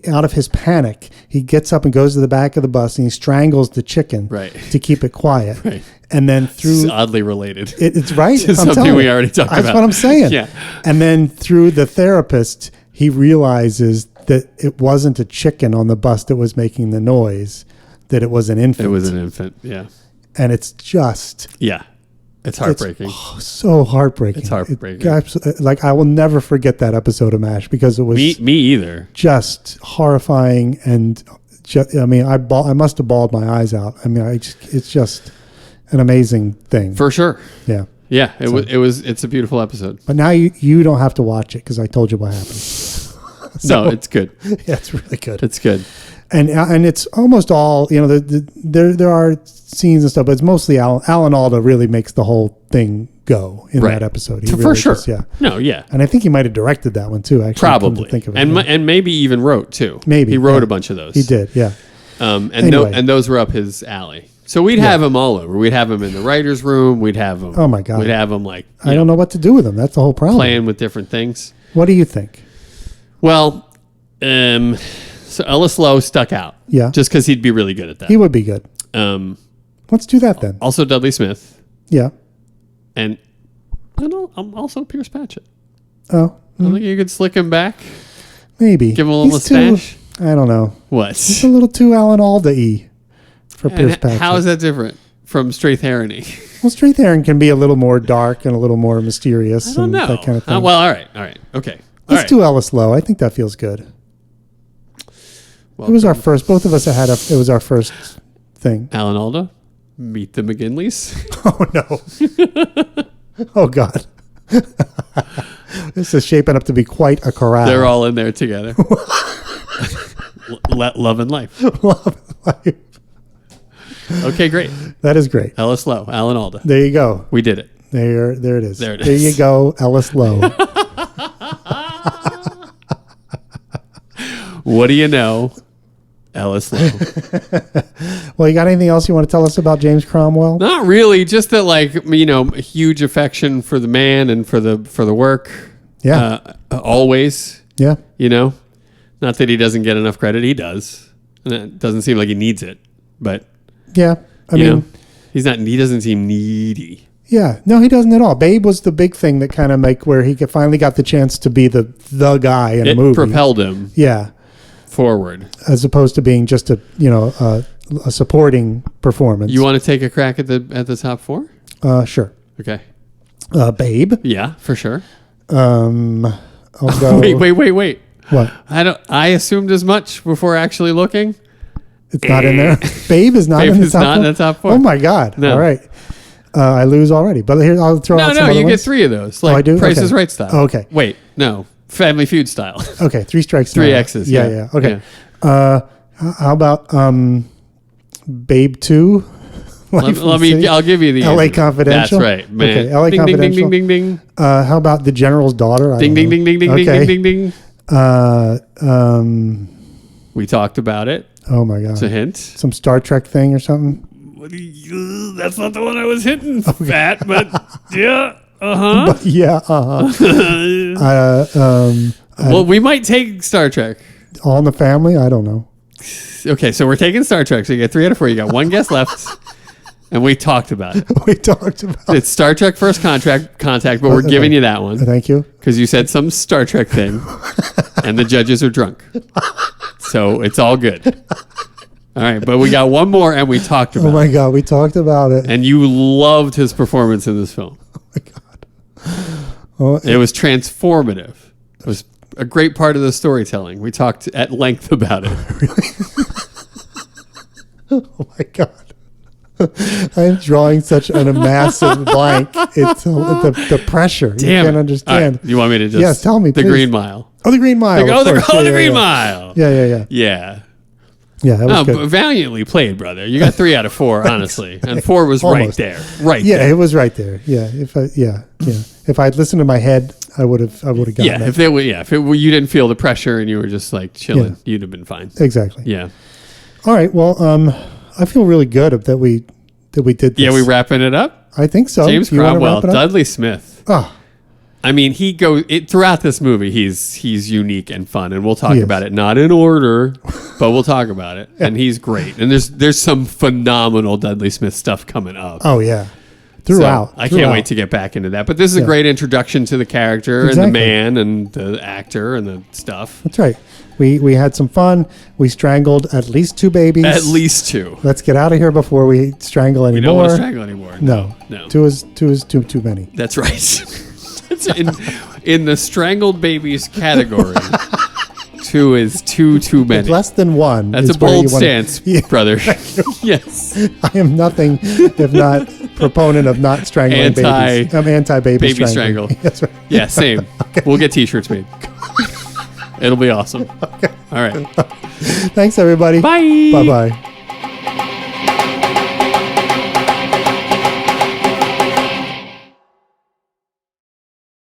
out of his panic, he gets up and goes to the back of the bus and he strangles the chicken Right. to keep it quiet. Right. And then It's through oddly related. it's right. To I'm something telling we you. already talked That's about. what I'm saying. Yeah. And then through the therapist, he realizes that it wasn't a chicken on the bus that was making the noise, that it was an infant. It was an infant. Yeah. And it's just Yeah. It's heartbreaking. So heartbreaking. It's heartbreaking. Like, I will never forget that episode of MASH because it was me either. just horrifying. And I must have bawled my eyes out. I mean, it's just an amazing thing. For sure. Yeah. Yeah, it's a beautiful episode. But now you don't have to watch it because I told you what happened. No, it's good. Yeah, it's really good. It's good. And it's almost all, there are scenes and stuff, but it's mostly Alan Alda really makes the whole thing go in that episode. He For really sure. just, yeah. No, yeah. And I think he might have directed that one too, actually. Probably. To think of it. And maybe even wrote too. Maybe. He wrote a bunch of those. He did, yeah. And those were up his alley. So we'd have him all over. We'd have him in the writer's room. We'd have him. Oh my God. We'd have him I don't know what to do with him. That's the whole problem. playing with different things. What do you think? Well, so Ellis Lowe stuck out. Yeah. Just because he'd be really good at that. He would be good. Let's do that then. Also Dudley Smith. Yeah. And I'm also Pierce Patchett. Oh. I think you could slick him back. Maybe. Give him a little He's mustache. I don't know. What? He's a little too Alan Alda-y for Pierce Patchett. How is that different from Straith-Harrony? Well, Straith-Harron can be a little more dark and a little more mysterious I don't and know. that kind of thing. Well, all right. Okay. Let's do Ellis Lowe. I think that feels good. Well, It was our first. Both of us it was our first thing. Alan Alda, Meet the McGinleys. Oh no! Oh God! This is shaping up to be quite a corral. They're all in there together. Love and life. Love life. Okay, great. That is great. Ellis Lowe, Alan Alda. There you go. We did it. There it is. There it There is. you go, Ellis Lowe. What do you know, Ellis Lowe? Well, you got anything else you want to tell us about James Cromwell? Not really. Just that, a huge affection for the man and for the work. Yeah. Always. Yeah. Not that he doesn't get enough credit. He does. And it doesn't seem like he needs it. But Yeah. I mean, he's not. He doesn't seem needy. yeah. No, he doesn't at all. Babe was the big thing that kind of where he finally got the chance to be the guy in a It movie. propelled him Yeah. forward. As opposed to being just a supporting performance. You want to take a crack at the top four? Sure. Okay. Babe. Yeah, for sure. I'll go. Wait. What? I assumed as much before actually looking. It's not in there. Babe is not Babe in the is top not four? in the top four. Oh my God. No. All right. I lose already. But here, I'll throw out some No, other you ones. get three of those. I do? Price Okay. is Right style. Oh, okay. Wait, no. Family Feud style. Okay. 3 strikes. Three now. X's. Yeah. Okay. Yeah. How about Babe 2? I'll give you the LA answer. Confidential? That's right, man. Okay, LA ding, Confidential. Ding, ding, ding, ding, ding. How about The General's Daughter? I Ding, don't ding, know. ding, ding, ding, Okay. ding, ding, ding. We talked about it. Oh my God. It's a hint. Some Star Trek thing or something? That's not the one I was hitting, fat, but yeah. Uh-huh. Yeah. Well, we might take Star Trek. All in the Family? I don't know. Okay, so we're taking Star Trek. So you get 3 out of 4. You got one guess left. And we talked about it. We talked about It's Star Trek First Contact, but we're giving you that one Thank you. because you said some Star Trek thing, and the judges are drunk. So it's all good. All right, but we got one more, and we talked about Oh my it. God, we talked about it. And you loved his performance in this film. Oh, It was transformative. It was a great part of the storytelling. We talked at length about it. oh my God. I'm drawing such a massive blank. It's the pressure. Damn you can't it. understand. All right, you want me to just... Yes, tell me, The please. Green Mile. Oh, The Green Mile. Oh, of they're course. calling Yeah, The yeah, Green yeah. Mile. Yeah. Yeah. Yeah, that was No, good. but valiantly played, brother. You got 3 out of 4, honestly. And 4 was right Almost. there. Right Yeah, there. it was right there. Yeah, if I'd listened to my head, I would have gotten Yeah, it. if you didn't feel the pressure and you were just like chilling, Yeah. you'd have been fine. Exactly. Yeah. All right. Well, I feel really good that we did this. Yeah, we wrapping it up? I think so. James You wanna Cromwell, wrap it up? Dudley Smith. Oh, I mean, throughout this movie, he's unique and fun, and we'll talk He is. about it. Not in order, but we'll talk about it. And he's great. And there's some phenomenal Dudley Smith stuff coming up. oh yeah. So Throughout. I can't wait to get back into that. But this is a great introduction to the character and Exactly. the man and the actor and the stuff. That's right. We had some fun. We strangled at least 2 babies. At least 2. Let's get out of here before we strangle any We don't more. want to strangle anymore. No. No. 2 is too many. That's right. That's in the strangled babies category. 2 is too many. Less than 1. That's is a where bold you wanna- stance, Yeah. brother. Yes. I am nothing if not proponent of not strangling babies. I'm anti-baby Baby strangling. strangle. That's right. Yeah, same. We'll get T-shirts made. It'll be awesome. All right. Thanks, everybody. Bye. Bye-bye.